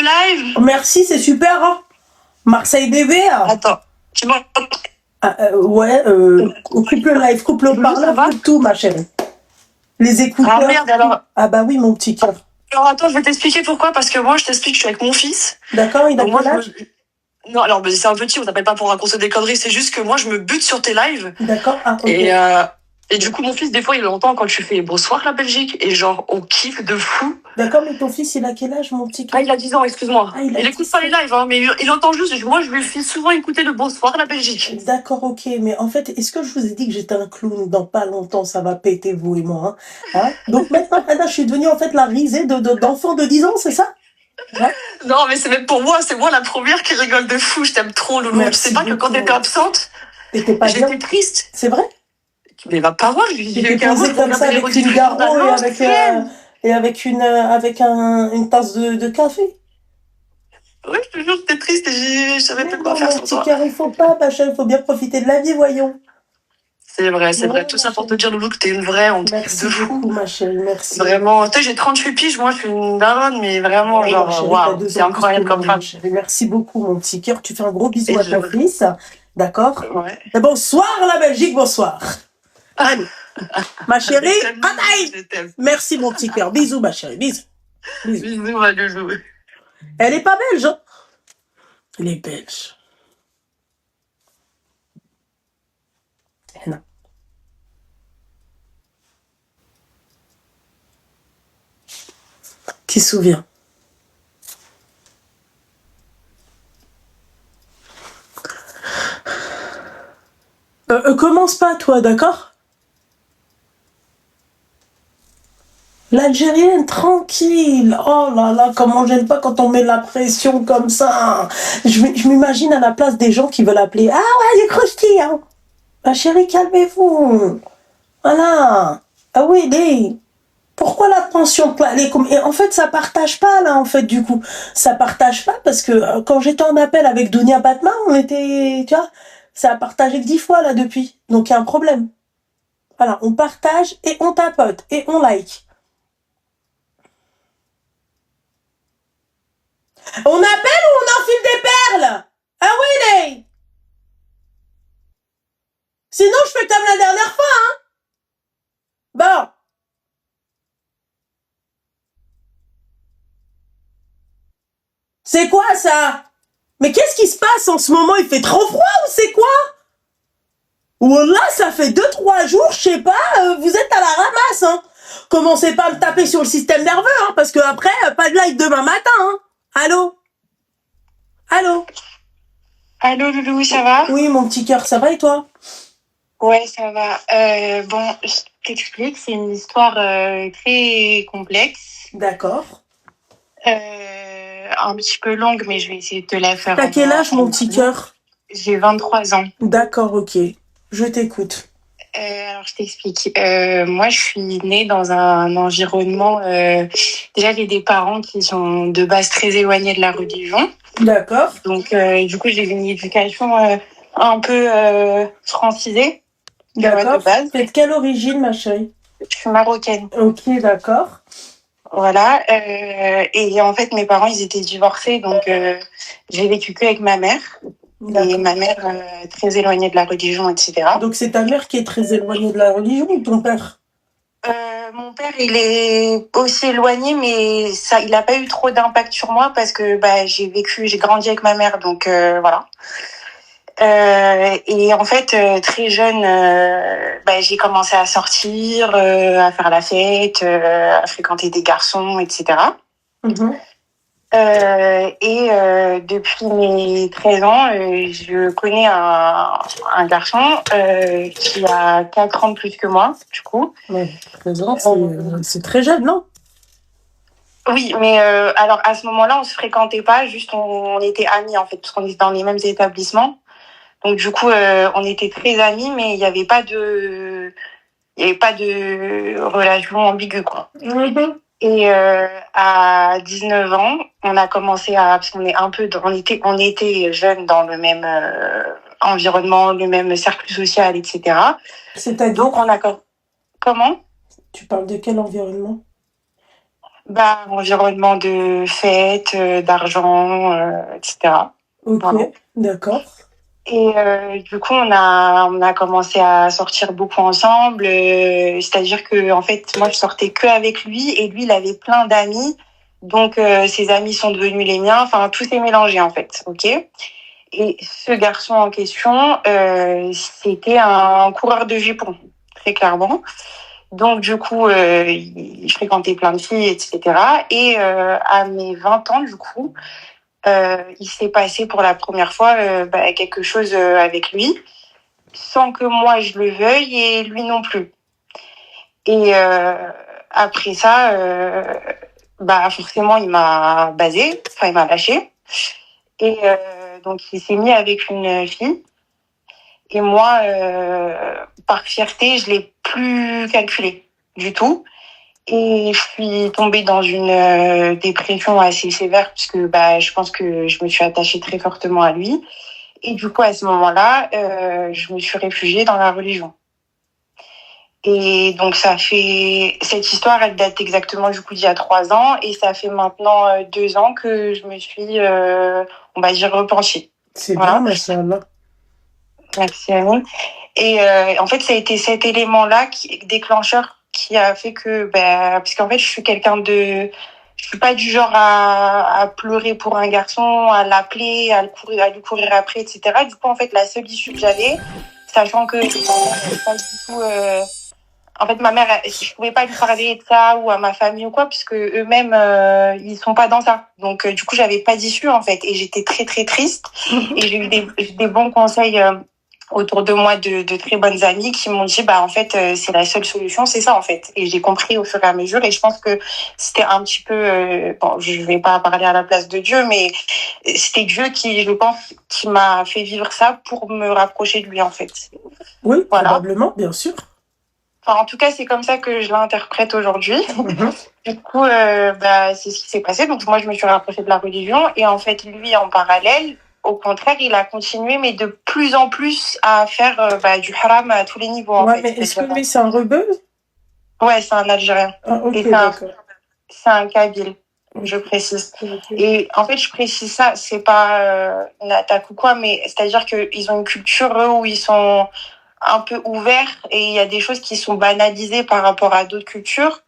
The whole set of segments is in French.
live. Merci, c'est super. Hein. Marseille bébé. Attends, tu m'entends? Ouais, coupe le live, coupe le parleur, coupe tout, ma chérie. Les écouteurs. Ah merde, alors. Ah bah oui, mon petit cœur. Alors attends, je vais t'expliquer pourquoi, parce que moi, je t'explique, je suis avec mon fils. D'accord, il a quel âge? Non, alors c'est un petit, on t'appelle pas pour raconter des conneries, c'est juste que moi, je me bute sur tes lives. D'accord, ah, ok. Et du coup, mon fils, des fois, il entend quand tu fais bonsoir la Belgique, et genre, on kiffe de fou. D'accord, mais ton fils, il a quel âge, mon petit cœur? Ah, il a 10 ans, excuse-moi. Ah, il écoute pas les lives, hein, mais il entend juste, moi, je lui fais souvent écouter le bonsoir la Belgique. D'accord, ok, mais en fait, est-ce que je vous ai dit que j'étais un clown? Dans pas longtemps, ça va péter, vous et moi. Hein. Donc maintenant, Anna, je suis devenue en fait la risée d'enfants de 10 ans, c'est ça? Ouais. Non, mais c'est même pour moi, c'est moi la première qui rigole de fou. Je t'aime trop, Loulou. Merci tu sais pas que quand t'étais absente, j'étais triste. C'est vrai? Mais ma parole, j'étais posée comme ça avec une garrot et avec une tasse de café. Oui, je te jure, j'étais triste et je savais pas quoi faire sans toi. Mon petit cœur, il faut pas, ma chérie, il faut bien profiter de la vie, voyons. C'est vrai, c'est vrai. Tout ça pour te dire, Loulou, que t'es une vraie, on te kiffe de fou. Merci beaucoup, ma chérie, merci. Vraiment, tu sais, j'ai 38 piges, moi, je suis une daronne, mais vraiment, genre, waouh, c'est incroyable comme femme. Merci beaucoup, mon petit cœur. Tu fais un gros bisou à ton fils, d'accord? Ouais. Et bonsoir, la Belgique, bonsoir. Allez, ma chérie, merci, mon petit cœur. Bisous, ma chérie, bisous. Bisous, ma Loulou. Elle est pas belge, hein? Elle est belge. Non. Qui se souvient? Commence pas, toi, d'accord? L'Algérienne, tranquille. Oh là là, comment j'aime pas quand on met de la pression comme ça. Je m'imagine à la place des gens qui veulent appeler. Ah ouais, les croustilles. Ma chérie, calmez-vous. Voilà. Ah oui, pourquoi la tension? Et en fait, ça partage pas, là, en fait, du coup. Ça partage pas parce que quand j'étais en appel avec Dounia Batma, on était, tu vois, ça a partagé que 10 fois, là, depuis. Donc, il y a un problème. Voilà, on partage et on tapote et on like. On appelle ou on enfile des perles? Ah oui, les. Sinon, je fais comme la dernière fois, hein. Bon. C'est quoi, ça? Mais qu'est-ce qui se passe en ce moment? Il fait trop froid ou c'est quoi? Ou là, ça fait 2-3 jours, je sais pas, vous êtes à la ramasse, hein. Commencez pas à me taper sur le système nerveux, hein, parce que après, pas de live demain matin, hein. Allô? Allô? Allô, Loulou, ça va? Oui, mon petit cœur, ça va et toi? Ouais, ça va. Bon, je t'explique, c'est une histoire très complexe. D'accord. Un petit peu longue, mais je vais essayer de te la faire. T'as quel âge, mon petit cœur? J'ai 23 ans. D'accord, ok. Je t'écoute. Alors, je t'explique. Moi, je suis née dans un environnement... déjà, j'ai des parents qui sont de base très éloignés de la religion. D'accord. Donc, du coup, j'ai une éducation un peu francisée. D'accord. De base. T'es de quelle origine, ma chérie? Je suis marocaine. Ok, d'accord. Voilà. Et en fait, mes parents, ils étaient divorcés, donc j'ai vécu qu'avec ma mère. Et ma mère, très éloignée de la religion, etc. Donc, c'est ta mère qui est très éloignée de la religion ou ton père? Mon père, il est aussi éloigné, mais ça, il n'a pas eu trop d'impact sur moi parce que j'ai grandi avec ma mère, donc voilà. Et en fait, très jeune, j'ai commencé à sortir, à faire la fête, à fréquenter des garçons, etc. Mm-hmm. Depuis mes 13 ans, je connais un garçon qui a 4 ans de plus que moi, du coup. Ouais, 13 ans, c'est très jeune, non? Oui, mais alors à ce moment-là, on se fréquentait pas, juste on était amis en fait, parce qu'on était dans les mêmes établissements. Donc du coup, on était très amis, mais il n'y avait pas de relation ambiguë, quoi. Mm-hmm. Et à 19 ans, on a commencé parce qu'on est on était jeunes dans le même environnement, le même cercle social, etc. C'est-à-dire? Donc on a comment? Tu parles de quel environnement? Bah, environnement de fête, d'argent, etc. Ok, Voilà. d'accord. Et du coup, on a commencé à sortir beaucoup ensemble. C'est-à-dire que en fait, moi, je sortais que avec lui et lui, il avait plein d'amis. Donc, ses amis sont devenus les miens. Enfin, tout s'est mélangé en fait. Ok. Et ce garçon en question, c'était un coureur de jupons, très clairement. Donc, du coup, il fréquentait plein de filles, etc. Et à mes 20 ans, du coup, il s'est passé pour la première fois quelque chose avec lui, sans que moi je le veuille et lui non plus. Et après ça, forcément, il m'a basé, enfin, il m'a lâché. Et donc, il s'est mis avec une fille. Et moi, par fierté, je l'ai plus calculé du tout. Et je suis tombée dans une dépression assez sévère puisque je pense que je me suis attachée très fortement à lui. Et du coup, à ce moment-là, je me suis réfugiée dans la religion. Et donc, cette histoire, elle date exactement du coup d'il y a 3 ans. Et ça fait maintenant 2 ans que je me suis, on va dire, repenchée. C'est Voilà. bien, machallah. Merci, Amine. Et en fait, ça a été cet élément-là déclencheur qui a fait que, parce qu'en fait, je suis pas du genre à pleurer pour un garçon, à l'appeler, à lui courir après, etc. Du coup, en fait, la seule issue que j'avais, sachant que pas du tout, en fait, ma mère, je pouvais pas lui parler de ça ou à ma famille ou quoi, puisque eux-mêmes, ils sont pas dans ça. Donc, du coup, j'avais pas d'issue, en fait. Et j'étais très, très triste. Et j'ai eu des bons conseils, autour de moi de très bonnes amies qui m'ont dit, en fait, c'est la seule solution, c'est ça, en fait. Et j'ai compris au fur et à mesure. Et je pense que c'était un petit peu, bon, je vais pas parler à la place de Dieu, mais c'était Dieu qui, je pense, qui m'a fait vivre ça pour me rapprocher de lui, en fait. Oui, Voilà. probablement, bien sûr. Enfin, en tout cas, c'est comme ça que je l'interprète aujourd'hui. Du coup, c'est ce qui s'est passé. Donc, moi, je me suis rapprochée de la religion. Et en fait, lui, en parallèle, au contraire, il a continué, mais de plus en plus à faire du haram à tous les niveaux, en Ouais, fait. mais est-ce que lui, c'est un rebeu? Ouais, c'est un Algérien. Ah, ok, Et d'accord. c'est un Kabyle, je Ok, précise. ok. Et en fait, je précise ça, c'est pas une attaque ou quoi, mais c'est-à-dire qu'ils ont une culture, eux, où ils sont un peu ouverts et il y a des choses qui sont banalisées par rapport à d'autres cultures.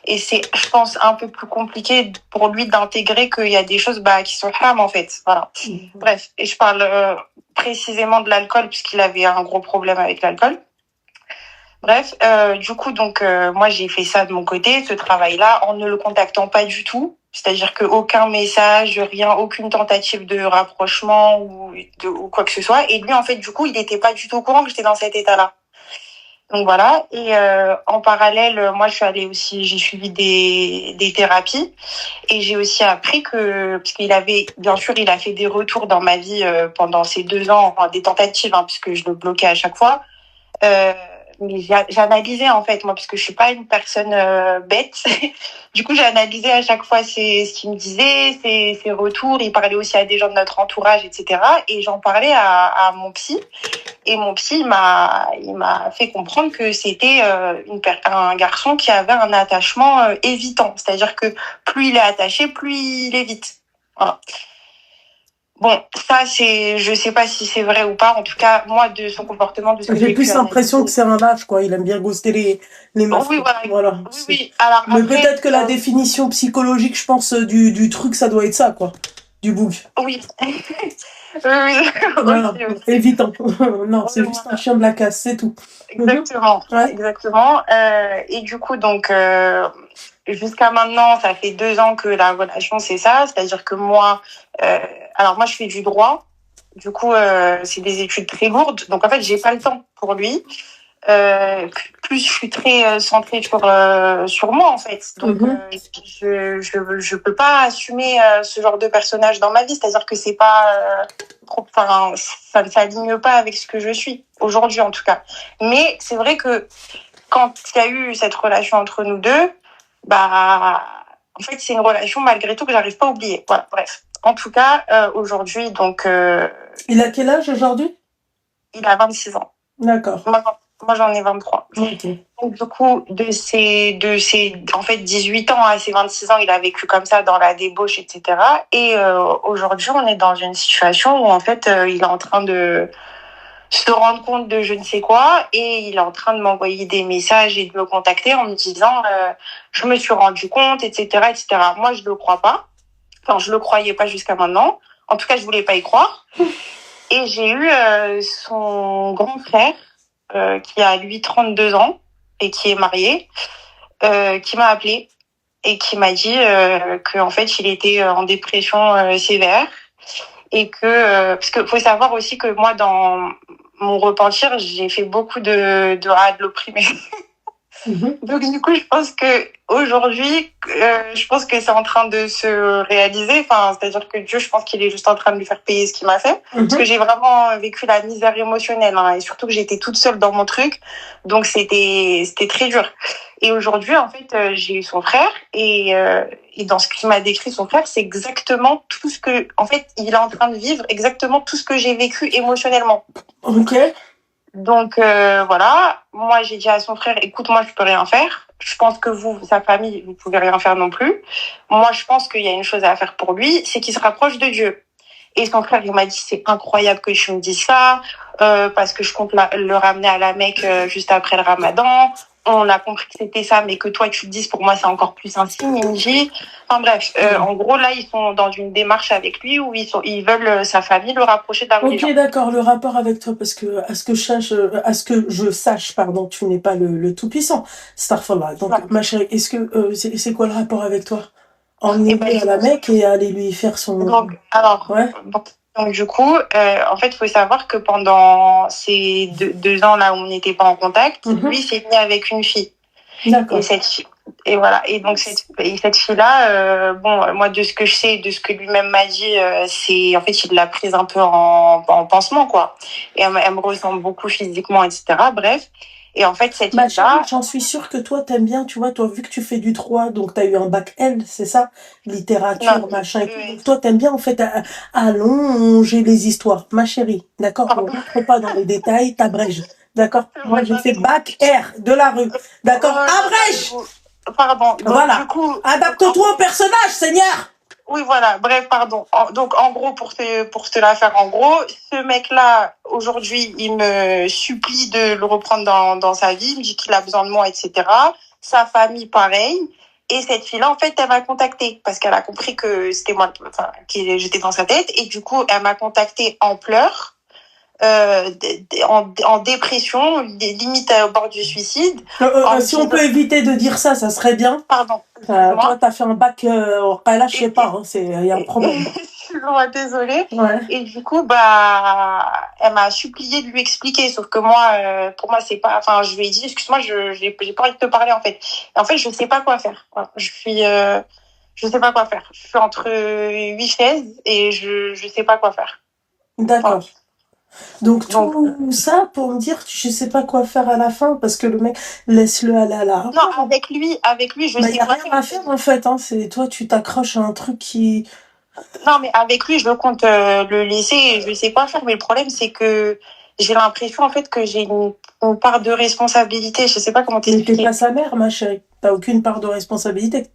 Et c'est, je pense, un peu plus compliqué pour lui d'intégrer qu'il y a des choses qui sont haram, en fait. Voilà. Bref, et je parle précisément de l'alcool, puisqu'il avait un gros problème avec l'alcool. Bref, du coup, donc, moi, j'ai fait ça de mon côté, ce travail-là, en ne le contactant pas du tout. C'est-à-dire qu'aucun message, rien, aucune tentative de rapprochement ou quoi que ce soit. Et lui, en fait, du coup, il n'était pas du tout au courant que j'étais dans cet état-là. Donc voilà. Et en parallèle, moi, j'ai suivi des thérapies. Et j'ai aussi appris parce qu'il avait, bien sûr, il a fait des retours dans ma vie pendant ces 2 ans, enfin, des tentatives, puisque je le bloquais à chaque fois. Mais j'analysais en fait moi parce que je suis pas une personne bête. Du coup, j'ai analysé à chaque fois ce qu'il me disait, ses retours. Il parlait aussi à des gens de notre entourage, etc. Et j'en parlais à mon psy. Et mon psy il m'a fait comprendre que c'était un garçon qui avait un attachement évitant. C'est-à-dire que plus il est attaché, plus il évite. Voilà. Bon, ça, je sais pas si c'est vrai ou pas. En tout cas, moi, de son comportement, de ce que J'ai j'ai pu plus l'impression que c'est un lâche, quoi. Il aime bien ghoster les meufs. Oui, Quoi. Voilà. Oui. Alors, Mais après, peut-être que la définition psychologique, je pense, du truc, ça doit être ça, quoi. Du bouc. Oui. Oui. Voilà. Aussi. Évitant. Non, c'est juste un chien de la casse, c'est tout. Exactement. Ouais. Exactement. Et du coup, donc, jusqu'à maintenant, ça fait 2 ans que la relation, c'est ça. C'est-à-dire que moi, alors moi, je fais du droit. Du coup, c'est des études très lourdes. Donc, en fait, j'ai pas le temps pour lui. Plus je suis très centrée sur moi en fait, donc je peux pas assumer ce genre de personnage dans ma vie, c'est-à-dire que c'est pas enfin ça ne s'aligne pas avec ce que je suis aujourd'hui en tout cas. Mais c'est vrai que quand il y a eu cette relation entre nous deux, en fait c'est une relation malgré tout que j'arrive pas à oublier. Voilà, bref. En tout cas, aujourd'hui donc il a quel âge aujourd'hui? Il a 26 ans. D'accord. Moi, j'en ai 23. Ok. Donc, du coup, en fait, 18 ans à ses 26 ans, il a vécu comme ça dans la débauche, etc. Et aujourd'hui, on est dans une situation où, en fait, il est en train de se rendre compte de je ne sais quoi et il est en train de m'envoyer des messages et de me contacter en me disant je me suis rendu compte, etc., etc. Moi, je le crois pas. Enfin, je le croyais pas jusqu'à maintenant. En tout cas, je voulais pas y croire. Et j'ai eu son grand frère qui a lui 32 ans et qui est marié, qui m'a appelé et qui m'a dit qu'en fait il était en dépression sévère et que parce que faut savoir aussi que moi dans mon repentir j'ai fait beaucoup de l'opprimé. Donc du coup je pense que aujourd'hui je pense que c'est en train de se réaliser, enfin c'est-à-dire que Dieu je pense qu'il est juste en train de lui faire payer ce qu'il m'a fait parce que j'ai vraiment vécu la misère émotionnelle hein, et surtout que j'étais toute seule dans mon truc donc c'était très dur et aujourd'hui en fait j'ai eu son frère et dans ce qu'il m'a décrit son frère c'est exactement tout ce que en fait il est en train de vivre exactement tout ce que j'ai vécu émotionnellement. Ok. Donc voilà, moi j'ai dit à son frère, écoute, moi je peux rien faire. Je pense que vous, sa famille, vous pouvez rien faire non plus. Moi je pense qu'il y a une chose à faire pour lui, c'est qu'il se rapproche de Dieu. Et son frère il m'a dit c'est incroyable que tu me dises ça, parce que je compte le ramener à la Mecque juste après le Ramadan. On a compris que c'était ça, mais que toi tu le dises, pour moi c'est encore plus un signe, il me dit. Enfin bref, en gros là ils sont dans une démarche avec lui où ils veulent sa famille le rapprocher d'un religion. Ok, d'accord, le rapport avec toi, parce que à ce que je sache, pardon, tu n'es pas le tout-puissant. Starfallah. Donc, Ouais. ma chérie, est-ce que c'est quoi le rapport avec toi? Eh Emmener ben, à la Mecque et aller lui faire son. donc, alors, Ouais. donc du coup, en fait, il faut savoir que pendant ces deux ans là où on n'était pas en contact, lui s'est mis avec une fille. D'accord. Et voilà. Et donc cette fille-là, bon, moi de ce que je sais, de ce que lui-même m'a dit, c'est en fait il l'a prise un peu en pansement quoi. Et elle me ressemble beaucoup physiquement, etc. Bref. Et en fait cette Ma chérie, fille-là, j'en suis sûre que toi, t'aimes bien, tu vois, toi, vu que tu fais du droit, donc t'as eu un bac L, c'est ça? Littérature, non, machin et tout. Donc toi, t'aimes bien, en fait, allonger les histoires. Ma chérie, d'accord? On rentre pas dans les détails, t'abrèges. D'accord? Moi, j'ai fait bac R de la rue. D'accord? Abrège! Pardon. Donc, Voilà. du coup, Adapte-toi au personnage, Seigneur! oui, voilà. Bref, pardon. Donc, en gros, pour te la faire en gros, ce mec-là, aujourd'hui, il me supplie de le reprendre dans sa vie. Il me dit qu'il a besoin de moi, etc. Sa famille, pareil. Et cette fille-là, en fait, elle m'a contactée parce qu'elle a compris que c'était moi, enfin, que j'étais dans sa tête. Et du coup, elle m'a contactée en pleurs, en dépression, limite au bord du suicide. Si on peut éviter de dire ça, ça serait bien. Pardon. Toi, t'as fait un bac, là, je sais pas, hein, il y a un problème. Désolée. Ouais. Et du coup, bah, elle m'a supplié de lui expliquer. Sauf que moi, pour moi, c'est pas, enfin, je lui ai dit, excuse-moi, j'ai pas envie de te parler, en fait. Et en fait, je sais pas quoi faire. Voilà. Je sais pas quoi faire. Je suis entre 8 chaises et je sais pas quoi faire. D'accord. Voilà. Donc tout ça pour me dire, je sais pas quoi faire à la fin, parce que le mec, laisse-le aller à la. Non, avec lui, je sais y a quoi rien faire. à faire en fait, hein. C'est toi, tu t'accroches à un truc qui. Non, mais avec lui, je compte le laisser et je sais quoi faire. Mais le problème, c'est que j'ai l'impression, en fait, que j'ai une part de responsabilité. Je sais pas comment Mais t'es t'expliquer. pas sa mère, ma chérie. T'as aucune part de responsabilité.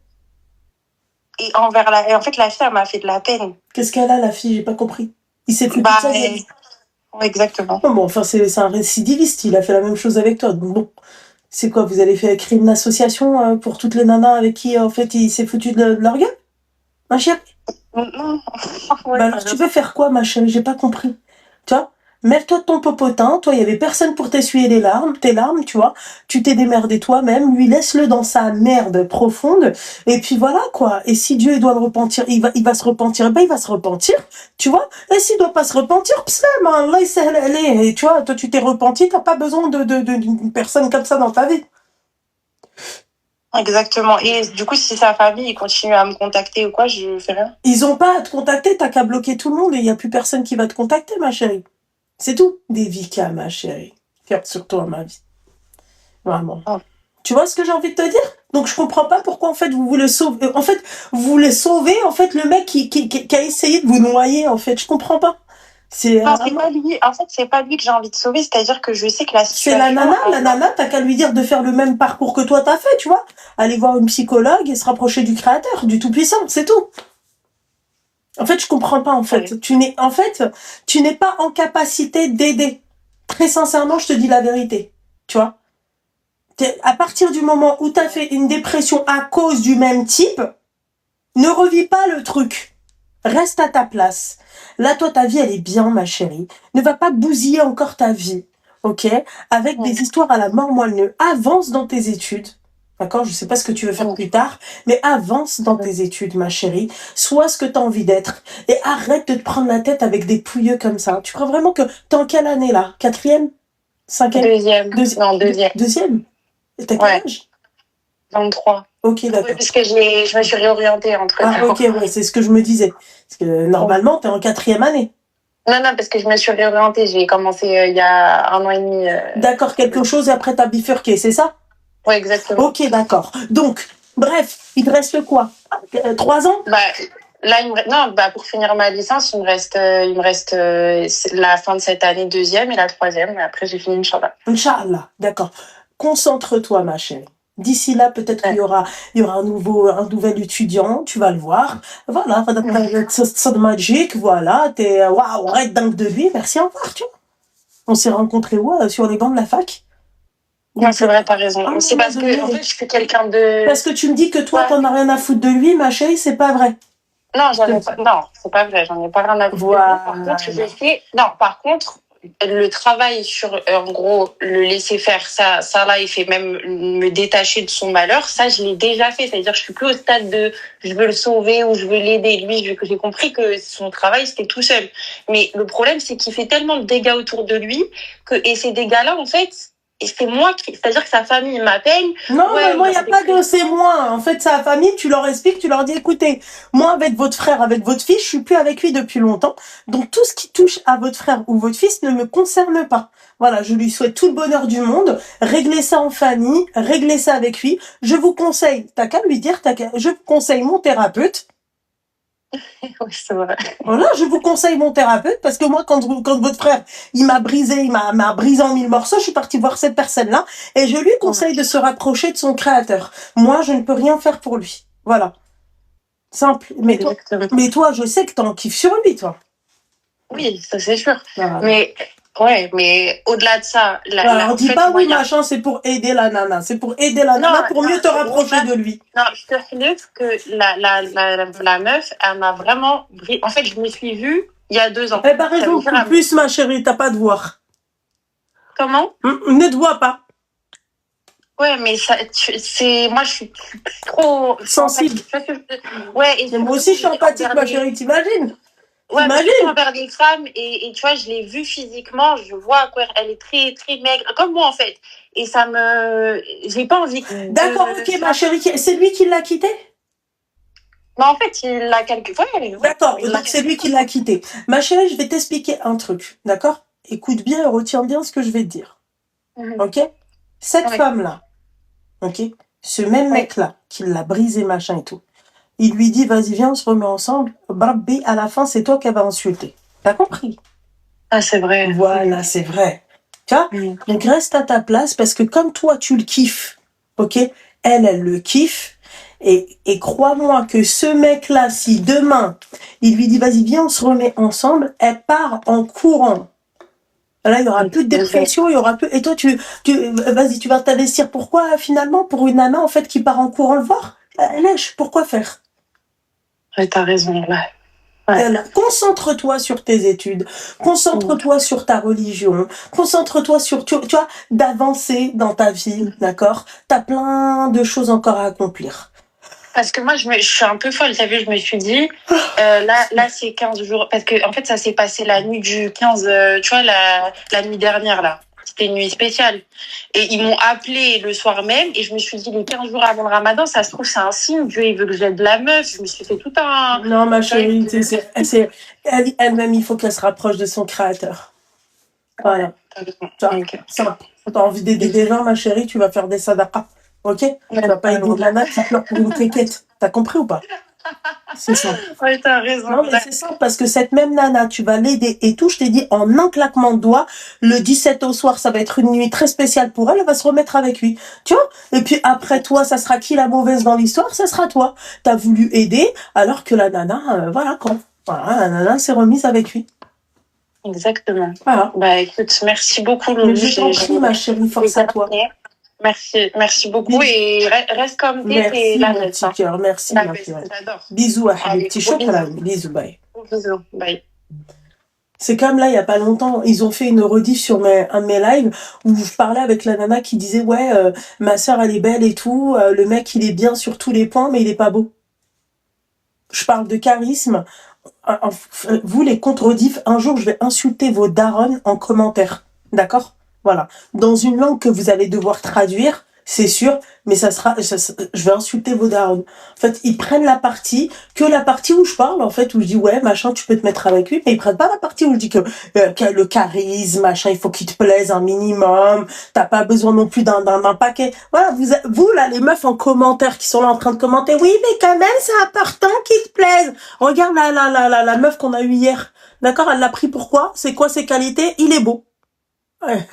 Et en fait, la fille, elle m'a fait de la peine. Qu'est-ce qu'elle a, la fille? J'ai pas compris. Il s'est foutu de sa gueule. Ouais, exactement. Non, bon, enfin, c'est un récidiviste. Il a fait la même chose avec toi. Donc bon. C'est quoi, vous allez faire créer une association pour toutes les nanas avec qui, en fait, il s'est foutu de leur gueule? Ma chérie? Non. Ouais, bah alors, tu veux faire quoi, ma chérie? J'ai pas compris. Tu vois? Mets-toi de ton popotin. Toi, il y avait personne pour t'essuyer tes larmes, tu vois. Tu t'es démerdé toi-même. Lui, laisse-le dans sa merde profonde. Et puis voilà, quoi. Et si Dieu, il doit le repentir, il va se repentir, ben, il va se repentir. Tu vois? Et s'il doit pas se repentir, Allah, il sait aller. Et tu vois, toi, tu t'es repenti, t'as pas besoin d'une personne comme ça dans ta vie. Exactement. Et du coup, si sa famille il continue à me contacter ou quoi, je fais rien. Ils ont pas à te contacter, t'as qu'à bloquer tout le monde et il y a plus personne qui va te contacter, ma chérie. C'est tout. Des vicas, ma chérie. Garde sur toi, ma vie. Vraiment. Oh. Tu vois ce que j'ai envie de te dire? Donc je comprends pas pourquoi en fait vous voulez sauver. En fait, vous voulez sauver en fait le mec qui a essayé de vous noyer. En fait, je comprends pas. C'est Non, c'est vraiment... pas lui. En fait, c'est pas lui que j'ai envie de sauver. C'est-à-dire que je sais que la C'est la situation. nana, t'as qu'à lui dire de faire le même parcours que toi t'as fait, tu vois. Aller voir une psychologue et se rapprocher du créateur, du tout-puissant, c'est tout. En fait, je comprends pas, en fait. Ouais. Tu n'es pas en capacité d'aider. Très sincèrement, je te dis la vérité. Tu vois. À partir du moment où t'as fait une dépression à cause du même type, ne revis pas le truc. Reste à ta place. Là, toi, ta vie, elle est bien, ma chérie. Ne va pas bousiller encore ta vie. Ok? Avec Ouais. des histoires à la mort moelle. Avance dans tes études. D'accord? Je sais pas ce que tu veux faire plus tard, mais avance dans tes études, ma chérie. Sois ce que tu as envie d'être. Et arrête de te prendre la tête avec des pouilleux comme ça. Tu crois vraiment que t'es en quelle année, là? 4e? 5e? Deuxième. Non, deuxième. Deuxième? Et t'as quel Ouais. âge? 23. Ok, Oui, d'accord. parce que je me suis réorientée entre Ah, temps. ok, ouais, c'est ce que je me disais. Parce que normalement, t'es en 4e année. Non, parce que je me suis réorientée. J'ai commencé il y a 1 an et demi. D'accord, quelque chose et après t'as bifurqué, c'est ça? Ouais, exactement. Ok, d'accord. Donc, bref, il te reste quoi? 3 ans? Bah, là, pour finir ma licence, il me reste la fin de cette année, deuxième et la troisième. Et après, j'ai fini, Inch'Allah. Inch'Allah, d'accord. Concentre-toi, ma chérie. D'ici là, peut-être qu'il y aura un nouvel étudiant, tu vas le voir. Voilà, c'est magique, voilà, t'es, waouh, arrête dingue de lui, merci, au revoir, tu vois. On s'est rencontrés où? Sur les bancs de la fac? Non, c'est vrai, t'as raison. Ah, C'est parce que, en fait, je suis quelqu'un de... Parce que tu me dis que toi, t'en as rien à foutre de lui, ma chérie, c'est pas vrai. Non, c'est pas vrai, j'en ai pas rien à foutre. Voilà. Par contre, par contre, le travail sur, en gros, le laisser faire, ça là, il fait même me détacher de son malheur. Ça, je l'ai déjà fait. C'est-à-dire, je suis plus au stade de je veux le sauver ou je veux l'aider. Lui, j'ai compris que son travail, c'était tout seul. Mais le problème, c'est qu'il fait tellement de dégâts autour de lui et ces dégâts-là, en fait, c'est-à-dire que sa famille m'appelle. Non, mais moi, il n'y a pas de c'est moi. En fait, sa famille, tu leur expliques, tu leur dis, écoutez, moi, avec votre frère, avec votre fils, je suis plus avec lui depuis longtemps. Donc, tout ce qui touche à votre frère ou votre fils ne me concerne pas. Voilà, je lui souhaite tout le bonheur du monde. Réglez ça en famille, réglez ça avec lui. Je vous conseille, t'as qu'à lui dire, je vous conseille mon thérapeute. Oui, c'est vrai. Voilà, je vous conseille mon thérapeute parce que moi, quand votre frère, il m'a brisé en 1000 morceaux, je suis partie voir cette personne-là et je lui conseille de se rapprocher de son créateur. Moi, je ne peux rien faire pour lui. Voilà. Simple. Mais toi, je sais que t'en kiffes sur lui, toi. Oui, ça c'est sûr. Voilà. Mais au-delà de ça, alors, dis pas oui, machin, c'est pour aider la nana. C'est pour aider la nana pour mieux te rapprocher de lui. Non, je te relève que la meuf, elle m'a vraiment... En fait, je me suis vue il y a 2 ans. Eh ben, raison de plus, ma chérie, t'as pas de voir. Comment? Ne te vois pas. Ouais, mais moi, je suis trop sensible. Ouais, et moi aussi, je suis empathique, ma chérie, t'imagines? Ouais, mais surtout envers des femmes, et tu vois, je l'ai vue physiquement, je vois à quoi elle est très, très maigre, comme moi, en fait. Et ça me... J'ai pas envie... D'accord, ok, ma chérie, c'est lui qui l'a quitté? Mais en fait, il l'a quelquefois... D'accord, donc c'est lui qui l'a quitté. Ma chérie, je vais t'expliquer un truc, d'accord? Écoute bien et retiens bien ce que je vais te dire. Ok? Cette femme-là, ok? Ce même mec-là, qui l'a brisé, machin et tout, il lui dit, vas-y, viens, on se remet ensemble. Barbi, à la fin, c'est toi qui vas insulter. T'as compris? Ah, c'est vrai. Voilà, c'est vrai. Tu vois? Donc, reste à ta place parce que comme toi, tu le kiffes, ok? Elle le kiffe. Et crois-moi que ce mec-là, si demain, il lui dit, vas-y, viens, on se remet ensemble, elle part en courant. Là, il y aura plus de dépression, il y aura plus... Et toi, vas-y, tu vas t'investir. Pourquoi, finalement, pour une nana, en fait, qui part en courant le voir? Lèche, pourquoi faire? Ouais, t'as raison, là. Ouais. Concentre-toi sur tes études, concentre-toi sur ta religion, concentre-toi sur, tu vois, d'avancer dans ta vie, d'accord? T'as plein de choses encore à accomplir. Parce que moi, je suis un peu folle, t'as vu, je me suis dit, là, c'est 15 jours, parce que, en fait, ça s'est passé la nuit du 15, tu vois, la nuit dernière, là. C'était une nuit spéciale. Et ils m'ont appelé le soir même, et je me suis dit, les 15 jours avant le ramadan, ça se trouve, c'est un signe, Dieu, il veut que j'aide la meuf. Je me suis fait tout un... Non, ma chérie, elle-même, il faut qu'elle se rapproche de son créateur. Voilà. Simple. T'as envie d'aider des gens, ma chérie, tu vas faire des sadaqas. Ok? Tu vas pas aider de la nana qui pleure pour une quéquette. T'as compris ou pas? C'est ça. Ouais, t'as raison. Non, mais c'est ça, parce que cette même nana, tu vas l'aider et tout, je t'ai dit, en un claquement de doigts, le 17 au soir, ça va être une nuit très spéciale pour elle, elle va se remettre avec lui. Tu vois? Et puis après toi, ça sera qui la mauvaise dans l'histoire? Ça sera toi. T'as voulu aider, alors que la nana, voilà quoi. Voilà, la nana s'est remise avec lui. Exactement. Voilà. Bah écoute, merci beaucoup, Mais Loulou. je t'en prie, ma chérie, force à toi. Merci beaucoup et reste comme t'es. Merci, La mon bête, petit hein. cœur, merci, La ma bête, chérie. j'adore. Bisous à Allez, Habibti, gros shukran. Bisous, bye. Bisous, bye. C'est comme là, il y a pas longtemps, ils ont fait une rediff sur un de mes lives où je parlais avec la nana qui disait ouais, ma sœur elle est belle et tout, le mec il est bien sur tous les points mais il est pas beau. Je parle de charisme. Vous les contre-rediff, un jour je vais insulter vos darons en commentaire, d'accord? Voilà, dans une langue que vous allez devoir traduire, c'est sûr, mais je vais insulter vos darons. En fait, ils prennent la partie où je parle, en fait, où je dis ouais, machin, tu peux te mettre avec lui, mais ils prennent pas la partie où je dis que le charisme, machin, il faut qu'il te plaise un minimum, t'as pas besoin non plus d'un paquet. Voilà, vous là, les meufs en commentaire qui sont là en train de commenter, oui, mais quand même, c'est important qu'il te plaise. Regarde la meuf qu'on a eue hier. D'accord, elle l'a pris pourquoi? C'est quoi ses qualités? Il est beau. Ouais.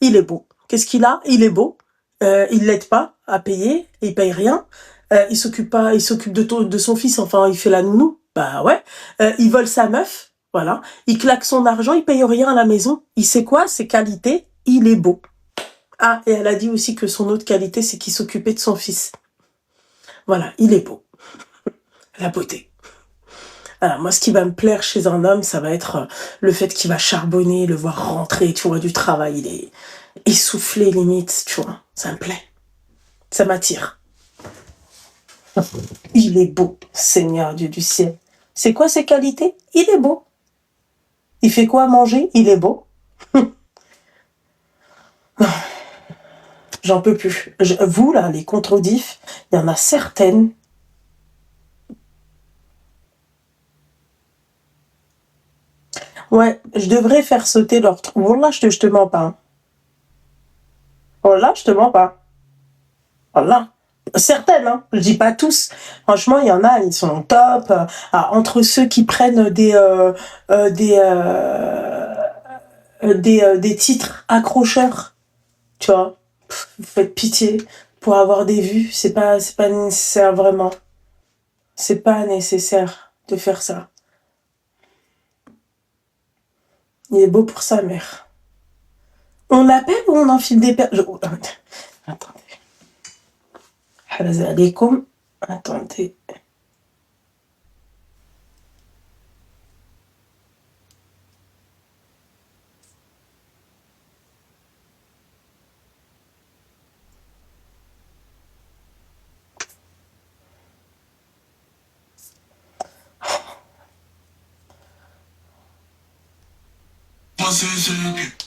Il est beau. Qu'est-ce qu'il a? Il est beau. Il l'aide pas à payer. Il paye rien. Il s'occupe de son fils. Enfin, il fait la nounou. Bah ouais. Il vole sa meuf. Voilà. Il claque son argent. Il paye rien à la maison. Il sait quoi? Ses qualités. Il est beau. Ah, et elle a dit aussi que son autre qualité, c'est qu'il s'occupait de son fils. Voilà. Il est beau. La beauté. Alors, moi, ce qui va me plaire chez un homme, ça va être le fait qu'il va charbonner, le voir rentrer, tu vois, du travail. Il est essoufflé, limite, tu vois. Ça me plaît. Ça m'attire. Il est beau, Seigneur Dieu du ciel. C'est quoi ses qualités? Il est beau. Il fait quoi à manger? Il est beau. J'en peux plus. Vous, là, les contre-diffs, il y en a certaines. Ouais, je devrais faire sauter leur truc. Voilà, je te mens pas. Voilà, je te mens pas. Voilà. Certaines, hein. Je dis pas tous. Franchement, il y en a, ils sont top. Entre ceux qui prennent des titres accrocheurs, tu vois. Vous faites pitié pour avoir des vues. C'est pas nécessaire, vraiment. C'est pas nécessaire de faire ça. Il est beau pour sa mère. On appelle ou on enfile des paires? Attendez. Haraz alaikum. Attendez.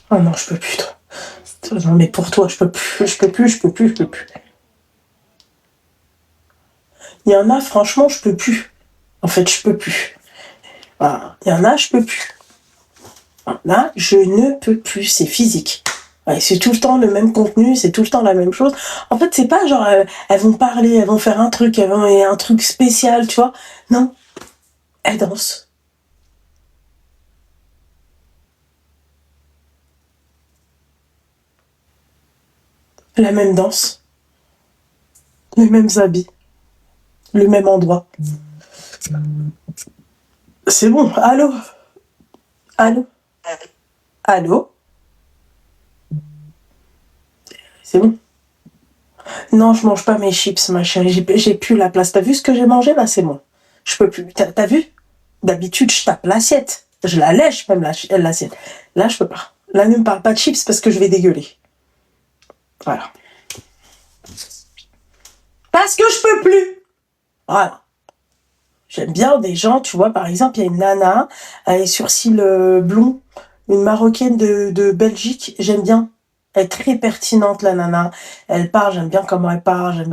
Oh non, je peux plus, toi. Non, mais pour toi, je peux plus. Il y en a, franchement, je peux plus. En fait, je peux plus. Voilà. Il y en a, je peux plus. Là, je ne peux plus. C'est physique. Ouais, c'est tout le temps le même contenu, c'est tout le temps la même chose. En fait, c'est pas genre, elles vont parler, elles vont faire un truc, un truc spécial, tu vois. Non. Elles dansent. La même danse. Les mêmes habits. Le même endroit. C'est bon. Allô? C'est bon. Non, je mange pas mes chips, ma chérie. J'ai plus la place. T'as vu ce que j'ai mangé? Là, c'est bon. Je peux plus. T'as vu? D'habitude, je tape l'assiette. Je la lèche même l'assiette. Là, je peux pas. Là, ne me parle pas de chips parce que je vais dégueuler. Voilà. Parce que je peux plus. Voilà. J'aime bien des gens, tu vois, par exemple, il y a une nana, elle a les sourcils blonds, une Marocaine de Belgique, j'aime bien. Elle est très pertinente, la nana. Elle parle, j'aime bien comment elle parle,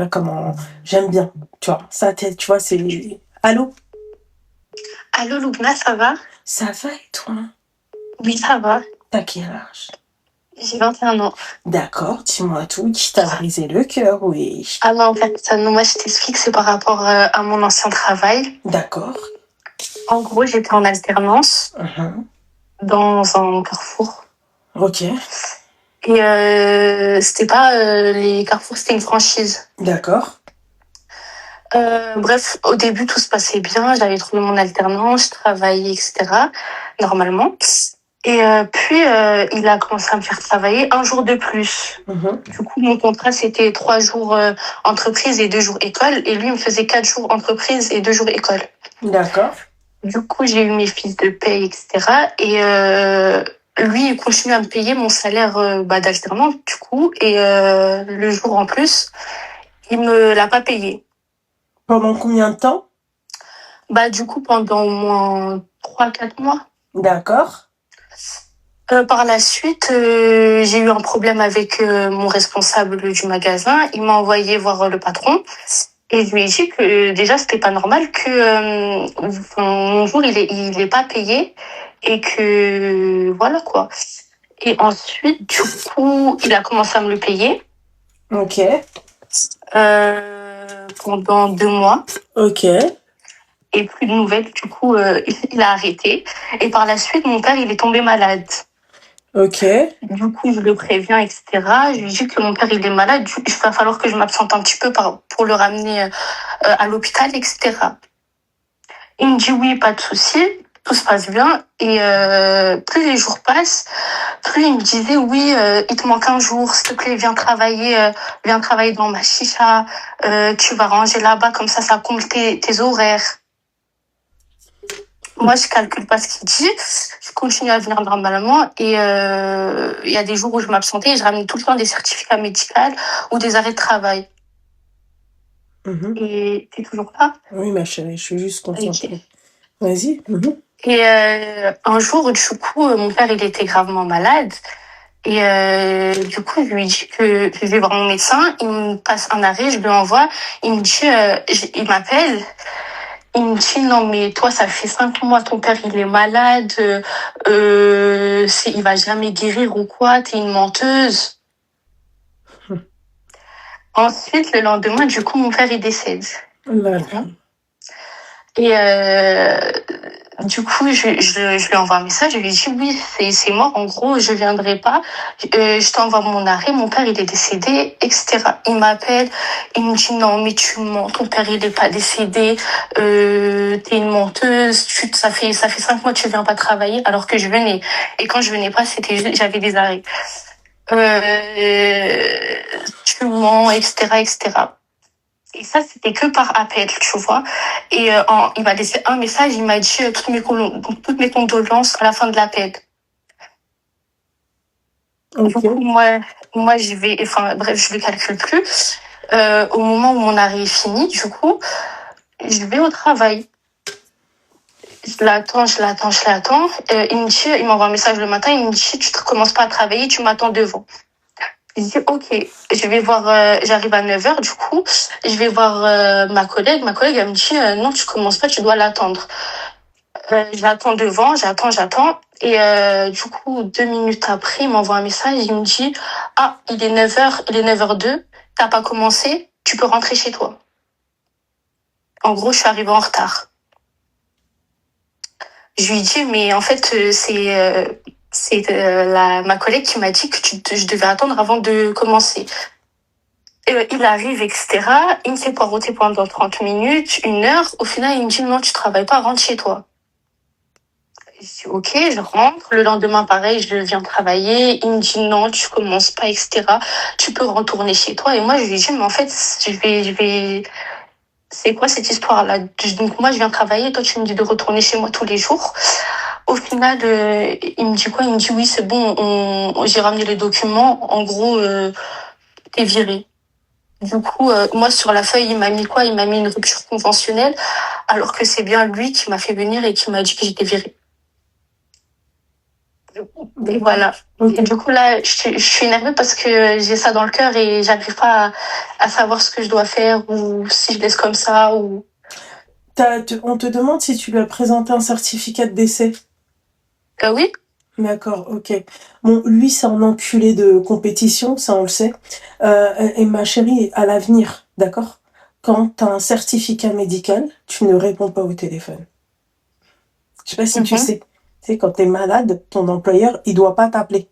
j'aime bien, tu vois. Ça, tu vois, c'est... Allô? Allô, Loubna, ça va? Ça va et toi? Oui, ça va. T'as quel âge? J'ai 21 ans. D'accord, dis-moi tout, qui t'a brisé le cœur, oui. Ah non, en fait, moi, je t'explique, c'est par rapport à mon ancien travail. D'accord. En gros, j'étais en alternance Mhm. dans un carrefour. Ok, Et c'était pas les carrefours, c'était une franchise. d'accord. Bref, au début, tout se passait bien. J'avais trouvé mon alternance, je travaillais, etc. Normalement. Et puis, il a commencé à me faire travailler un jour de plus. Mhm. Du coup, mon contrat, c'était 3 jours entreprise et 2 jours école. Et lui, il me faisait 4 jours entreprise et 2 jours école. D'accord. Du coup, j'ai eu mes fiches de paye, etc. Et lui, il continue à me payer mon salaire d'alternante, du coup. Et le jour en plus, il me l'a pas payé. Pendant combien de temps? Du coup, pendant au moins 3-4 mois. D'accord. Par la suite, j'ai eu un problème avec mon responsable du magasin. Il m'a envoyé voir le patron. Et je lui ai dit que déjà, c'était pas normal que mon jour, il est pas payé. Et que voilà quoi. Et ensuite, du coup, il a commencé à me le payer Ok. pendant 2 mois. Ok. Et plus de nouvelles, du coup, il a arrêté. Et par la suite, mon père, il est tombé malade. Ok. Du coup, je le préviens, etc. Je lui dis que mon père, il est malade. Il va falloir que je m'absente un petit peu pour le ramener à l'hôpital, etc. Il me dit oui, pas de souci. Tout se passe bien. Et plus les jours passent, plus il me disait oui, il te manque un jour, s'il te plaît, viens travailler dans ma chicha, tu vas ranger là-bas, comme ça comble tes horaires. Moi, je calcule pas ce qu'il dit, je continue à venir normalement et il y a des jours où je m'absentais et je ramenais tout le temps des certificats médicaux ou des arrêts de travail. Mhm. Et t'es toujours là? Oui, ma chérie, je suis juste Ok. concentrée. Vas-y. Mhm. Et un jour, du coup, mon père, il était gravement malade. Et du coup, je lui dis que je vais voir mon médecin. Il me passe un arrêt, je lui envoie. Il me dit, il m'appelle. Il me dit, non, mais toi, ça fait 5 mois, ton père, il est malade. Il va jamais guérir ou quoi. T'es une menteuse. Ensuite, le lendemain, du coup, mon père, il décède. Là, là. Et du coup, je lui envoie un message, je lui dis oui, c'est mort, en gros, je viendrai pas. Je t'envoie mon arrêt, mon père, il est décédé, etc. Il m'appelle, il me dit non, mais tu mens, ton père, il est pas décédé, t'es une menteuse, ça fait 5 mois que tu viens pas travailler, alors que je venais. Et quand je venais pas, j'avais des arrêts. Tu mens, etc., etc. Et ça, c'était que par appel, tu vois. Et il m'a laissé un message, il m'a dit toutes mes condoléances à la fin de l'appel. Du Ok. coup, moi, bref, je le calcule plus. Au moment où mon arrêt est fini, du coup, je vais au travail. Je l'attends. Il m'envoie un message le matin, il me dit, tu ne commences pas à travailler, tu m'attends devant. Je dis, ok, je vais voir, j'arrive à 9h, du coup, je vais voir ma collègue. Ma collègue, elle me dit, non, tu commences pas, tu dois l'attendre. Je l'attends devant, j'attends. Et du coup, 2 minutes après, il m'envoie un message, il me dit, ah, il est 9h, il est 9h02, t'as pas commencé, tu peux rentrer chez toi. En gros, je suis arrivée en retard. Je lui dis, mais en fait, c'est ma collègue qui m'a dit que je devais attendre avant de commencer. Il arrive, etc. Il me fait poireauter pendant 30 minutes, 1 heure. Au final, il me dit, non, tu travailles pas, rentre chez toi. Je dis, ok, je rentre. Le lendemain, pareil, je viens travailler. Il me dit, non, tu commences pas, etc. Tu peux retourner chez toi. Et moi, je lui dis, mais en fait, c'est quoi cette histoire-là? Donc, moi, je viens travailler. Toi, tu me dis de retourner chez moi tous les jours. Au final, il me dit quoi? Il me dit, oui, c'est bon, j'ai ramené les documents. En gros, t'es viré. Du coup, moi, sur la feuille, il m'a mis quoi? Il m'a mis une rupture conventionnelle, alors que c'est bien lui qui m'a fait venir et qui m'a dit que j'étais virée. Et voilà. Ok. Et du coup, là, je suis énervée parce que j'ai ça dans le cœur et j'arrive pas à savoir ce que je dois faire ou si je laisse comme ça ou... On te demande si tu lui as présenté un certificat de décès. Oui. D'accord, ok. Bon, lui, c'est un enculé de compétition, ça on le sait. Et ma chérie, à l'avenir, d'accord? Quand tu as un certificat médical, tu ne réponds pas au téléphone. Je sais pas si tu Mhm. sais. Tu sais, quand tu es malade, ton employeur, il doit pas t'appeler.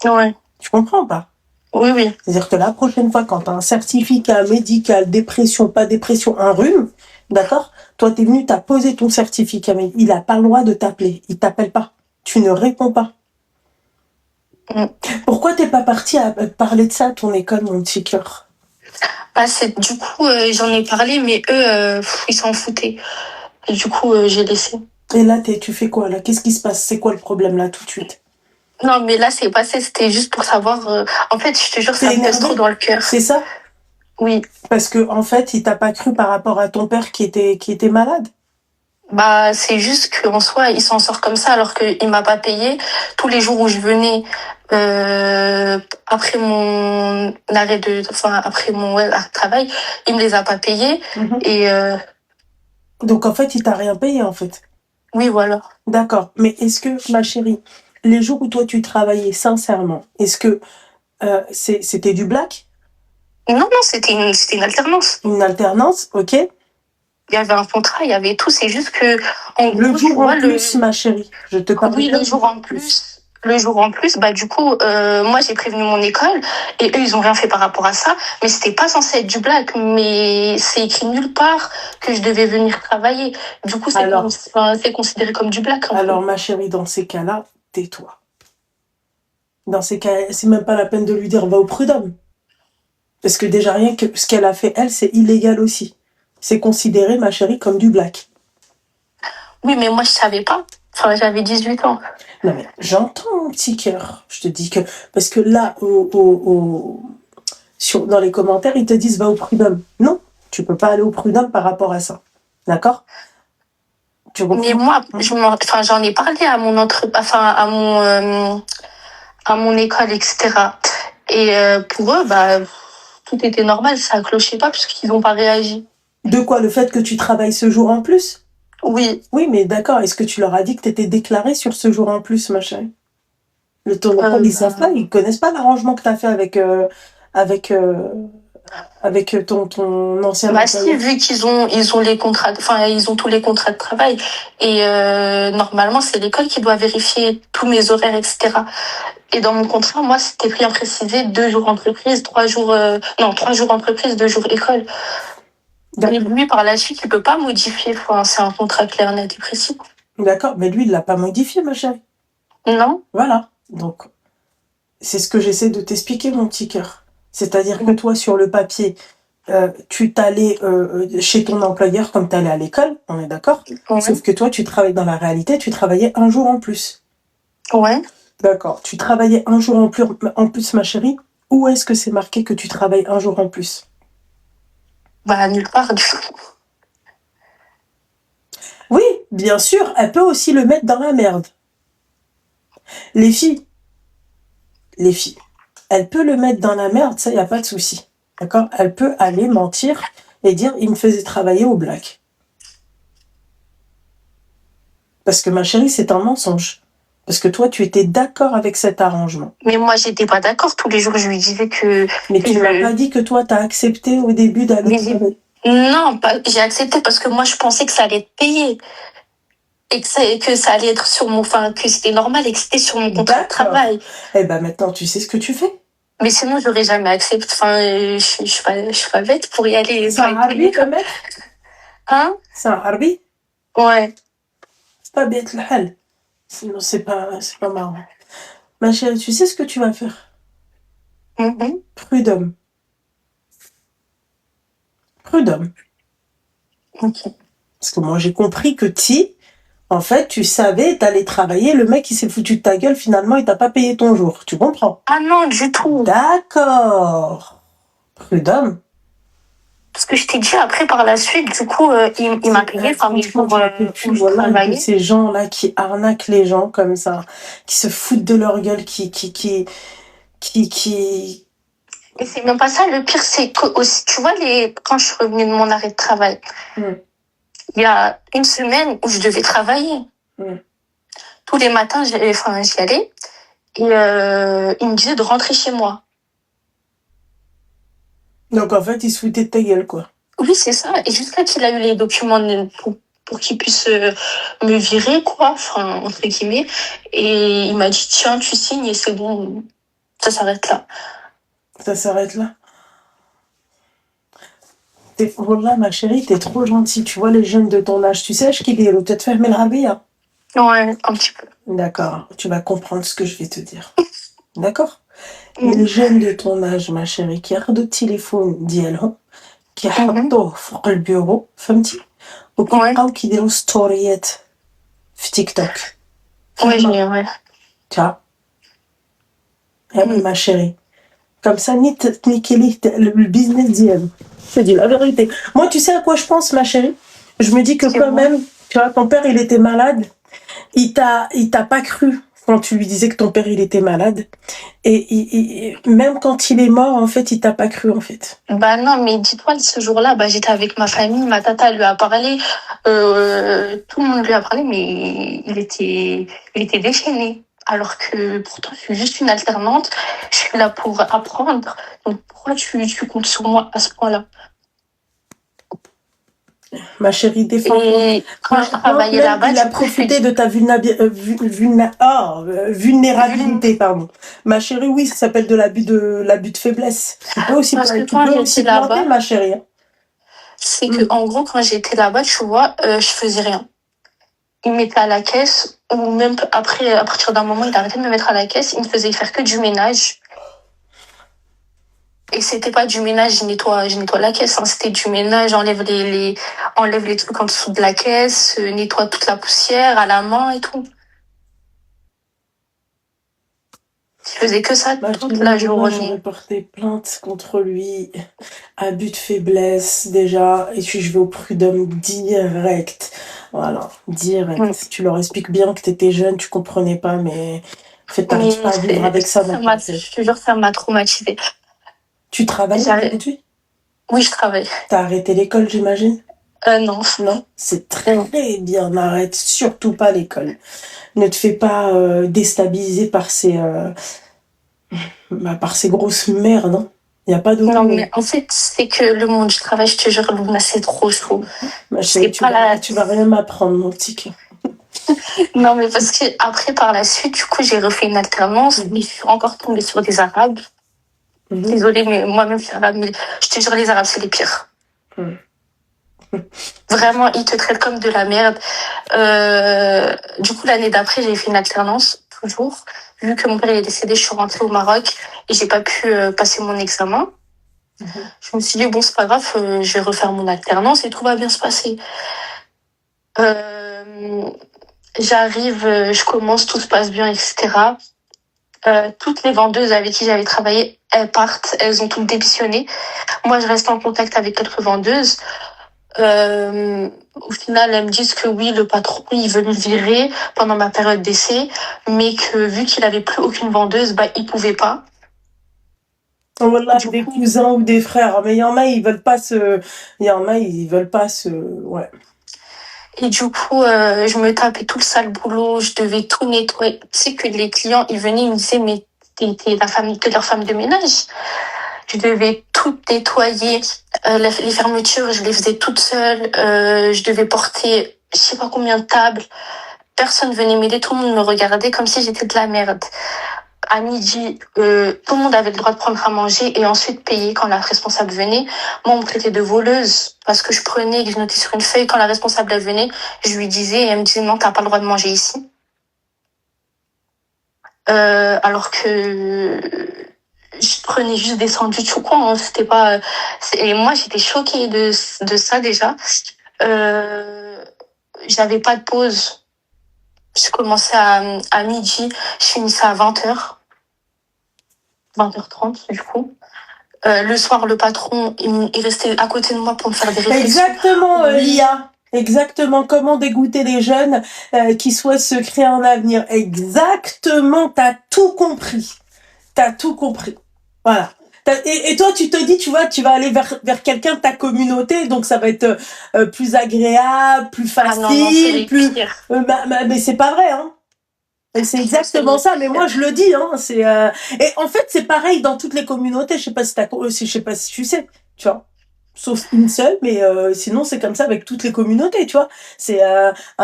Ouais. Tu comprends pas? Oui, oui. C'est-à-dire que la prochaine fois, quand tu as un certificat médical, dépression, pas dépression, un rhume, d'accord? Toi, tu es venu, tu as posé ton certificat, mais il a pas le droit de t'appeler. Il t'appelle pas. Tu ne réponds pas. Mm. Pourquoi t'es pas parti à parler de ça à ton école, mon petit cœur? Bah, du coup, j'en ai parlé, mais eux, ils s'en foutaient. Et du coup, j'ai laissé. Et là, tu fais quoi, là? Qu'est-ce qui se passe? C'est quoi le problème, là, tout de suite? Non, mais là, c'est passé, c'était juste pour savoir. En fait, je te jure, T'es ça me pèse trop énervé? dans le cœur. C'est ça? Oui. Parce que, en fait, il t'a pas cru par rapport à ton père qui était malade? Bah, c'est juste qu'en soi, il s'en sort comme ça alors qu'il m'a pas payé. Tous les jours où je venais, après mon après mon arrêt de travail, il me les a pas payés. Mhm. Et Donc, en fait, il t'a rien payé, en fait. oui, voilà. D'accord. Mais est-ce que, ma chérie, les jours où toi, tu travaillais sincèrement, est-ce que c'était du black? Non, non, c'était une alternance. Une alternance, ok? Il y avait un contrat, il y avait tout. C'est juste que, en Le gros, tu jour en vois, plus, ma chérie. Je te parle oui, bien le du jour jour en plus. Le jour en plus, bah du coup, moi j'ai prévenu mon école et eux ils ont rien fait par rapport à ça. Mais c'était pas censé être du black, mais c'est écrit nulle part que je devais venir travailler. Du coup, Alors, c'est considéré comme du black un peu. alors, ma chérie, dans ces cas-là, tais-toi. Dans ces cas, c'est même pas la peine de lui dire va au prud'homme. Parce que déjà, rien que ce qu'elle a fait, elle, c'est illégal aussi. C'est considéré, ma chérie, comme du black. Oui, mais moi je savais pas. Enfin, j'avais 18 ans. Non, mais j'entends, mon petit cœur. Je te dis que. Parce que là, dans les commentaires, ils te disent va au prud'homme. Non, tu peux pas aller au prud'homme par rapport à ça. D'accord? Tu Mais comprends? moi, j'en ai parlé à mon à mon école, etc. Et pour eux, bah tout était normal, ça clochait pas puisqu'ils n'ont pas réagi. De quoi? Le fait que tu travailles ce jour en plus? Oui. Oui, mais d'accord. Est-ce que tu leur as dit que tu étais déclarée sur ce jour en plus, ma chérie? Le ton école, ils savent pas, ils connaissent pas l'arrangement que tu as fait avec, euh, avec ton ancien Bah si, employeur. vu ils ont les contrats, ils ont tous les contrats de travail et normalement c'est l'école qui doit vérifier tous mes horaires, etc. Et dans mon contrat, moi c'était bien précisé 2 jours entreprise, 3 jours non 3 jours entreprise, 2 jours école. Et lui par la suite il peut pas modifier, c'est un contrat clair, net et précis. D'accord, mais lui, il l'a pas modifié, ma chérie. Non. Voilà. Donc, c'est ce que j'essaie de t'expliquer, mon petit cœur. C'est-à-dire que toi, sur le papier, tu t'allais chez ton employeur comme tu allais à l'école, on est d'accord? Ouais. Sauf que toi, tu travailles dans la réalité, tu travaillais un jour en plus. Ouais. D'accord. Tu travaillais un jour en plus, ma chérie. Où est-ce que c'est marqué que tu travailles un jour en plus? Bah nulle part du tout. Oui, bien sûr, elle peut aussi le mettre dans la merde. Les filles, elle peut le mettre dans la merde, ça, y a pas de souci. D'accord? Elle peut aller mentir et dire, il me faisait travailler au black. Parce que ma chérie, c'est un mensonge. Parce que toi, tu étais d'accord avec cet arrangement. Mais moi j'étais pas d'accord. Tous les jours je lui disais que. Mais tu m'as pas dit que toi, t'as accepté au début d'aller travailler. Non, j'ai accepté parce que moi je pensais que ça allait être payé. Et que ça allait être que c'était normal et que c'était sur mon contrat de travail. Eh ben maintenant, tu sais ce que tu fais. Mais sinon, j'aurais jamais accepté. Je suis pas bête pour y aller. C'est un harbi, le mec? Hein? C'est un harbi? Ouais. C'est pas bête le hal. Sinon, c'est pas marrant. Ma chérie, tu sais ce que tu vas faire? Mm-hmm. Prud'homme. Prud'homme. Ok. Parce que moi, j'ai compris que en fait, tu savais, t'allais travailler, le mec, il s'est foutu de ta gueule, finalement, il t'a pas payé ton jour. Tu comprends? Ah non, du tout. D'accord. Prud'homme. Parce que je t'ai dit après, par la suite, du coup, il m'a payé, mes jours où je travaillais. Ces gens-là qui arnaquent les gens comme ça, qui se foutent de leur gueule, qui... Et c'est même pas ça. Le pire, c'est que aussi, tu vois, quand je suis revenue de mon arrêt de travail, il y a une semaine où je devais travailler. tous les matins, j'y allais. Et il me disait de rentrer chez moi. Donc en fait, il se foutait de ta gueule, quoi. Oui, c'est ça. Et jusqu'à qu'il a eu les documents pour qu'il puisse me virer, quoi, enfin, entre guillemets. Et il m'a dit, tiens, tu signes et c'est bon, ça s'arrête là. Ça s'arrête là. Wallah, ma chérie, t'es trop gentille. Tu vois les jeunes de ton âge, tu sais, je qu'il est peut-être fermer le rabia. Ouais, un petit peu. D'accord, tu vas comprendre ce que je vais te dire. D'accord. Les jeunes de ton âge, ma chérie, qui ياخدوا التليفون ديالهم كيحطوه فوق البيرو فهمتي وكيبقاو كيديروا ستوريات في تيك توك. Ouais. Tu vois. Ma chérie. Comme ça, ni تنيكي ليه le business ديالو. Je te dis la vérité. Moi, tu sais à quoi je pense, ma chérie? Je me dis que quand même, tu vois, ton père, il était malade. Il t'a pas cru quand tu lui disais que ton père, il était malade. Et même quand il est mort, en fait, il t'a pas cru, en fait. Bah non, mais dis-toi, ce jour-là, j'étais avec ma famille, ma tata lui a parlé, tout le monde lui a parlé, mais il était déchaîné. Alors que pourtant, je suis juste une alternante, je suis là pour apprendre. Donc pourquoi tu comptes sur moi à ce point-là? Ma chérie, défends. Et quand je travaillais là-bas, il a profité de ta vulnérabilité, pardon. Ma chérie, oui, ça s'appelle de l'abus de faiblesse. Tu peux aussi planter, ma chérie. C'est que, en gros, quand j'étais là-bas, tu vois, je faisais rien. Il me mettait à la caisse, ou même après, à partir d'un moment, il arrêtait de me mettre à la caisse, il me faisait faire que du ménage. Et c'était pas du ménage, je nettoie la caisse, hein. C'était du ménage, enlève les trucs en dessous de la caisse, nettoie toute la poussière à la main et tout. Je faisais que ça toute la journée. J'aurais porté plainte contre lui, abus de faiblesse déjà, et puis je vais au prud'homme direct. Voilà, direct. Tu leur expliques bien que t'étais jeune, tu comprenais pas, mais en fait, t'arrives pas à vivre avec ça. Je te jure, ça m'a traumatisée. Tu travailles aujourd'hui? Oui, je travaille. T'as arrêté l'école, j'imagine? Non. Non, c'est très bien. N'arrête surtout pas l'école. Ne te fais pas déstabiliser par ces grosses merdes. Hein. Il n'y a pas de... Non, mais en fait, c'est que le monde du travail, je te jure, Luna, c'est trop chaud. Ma chérie, tu vas rien m'apprendre, mon petit cœur. Non, mais parce que après, par la suite, du coup, j'ai refait une alternance, mais je suis encore tombée sur des Arabes. Désolée, mais moi-même, je suis arabe, mais je te jure, les Arabes, c'est les pires. Vraiment, ils te traitent comme de la merde. Du coup, l'année d'après, j'ai fait une alternance, toujours. Vu que mon père est décédé, je suis rentrée au Maroc et j'ai pas pu passer mon examen. Je me suis dit, bon, c'est pas grave, je vais refaire mon alternance et tout va bien se passer. J'arrive, je commence, tout se passe bien, etc. Toutes les vendeuses avec qui j'avais travaillé, elles partent, elles ont toutes démissionné. Moi, je reste en contact avec quelques vendeuses. Au final, elles me disent que oui, le patron, il veut me virer pendant ma période d'essai, mais que vu qu'il avait plus aucune vendeuse, il pouvait pas. Voilà, des cousins ou des frères, mais il y en a, ils veulent pas se... Ouais. Et du coup, je me tapais tout le sale boulot, je devais tout nettoyer. Tu sais que les clients, ils venaient, ils me disaient, mais t'es leur femme de ménage. Je devais tout nettoyer. Les fermetures, je les faisais toutes seules. Je devais porter, je sais pas combien de tables. Personne venait m'aider, tout le monde me regardait comme si j'étais de la merde. À midi, tout le monde avait le droit de prendre à manger et ensuite payer quand la responsable venait. Moi, on me traitait de voleuse parce que je prenais et que je notais sur une feuille. Quand la responsable elle venait, je lui disais et elle me disait non, t'as pas le droit de manger ici. Alors que je prenais juste des sandwichs ou quoi. Hein, c'était pas. Et moi, j'étais choquée de ça déjà. J'avais pas de pause. Je commençais à midi, je finissais à 20h. 20h30 du coup. Le soir, le patron, il restait à côté de moi pour me faire des réflexions. Exactement, Lia. Exactement. Comment dégoûter les jeunes qui souhaitent se créer un avenir. Exactement. T'as tout compris. Voilà. Et toi, tu te dis, tu vois, tu vas aller vers quelqu'un de ta communauté, donc ça va être plus agréable, plus facile, mais mais c'est pas vrai, hein. Et c'est exactement ça, mais moi je le dis, hein, et en fait c'est pareil dans toutes les communautés, je sais pas si je sais pas si tu sais, tu vois. Sauf une seule, mais sinon c'est comme ça avec toutes les communautés, tu vois. C'est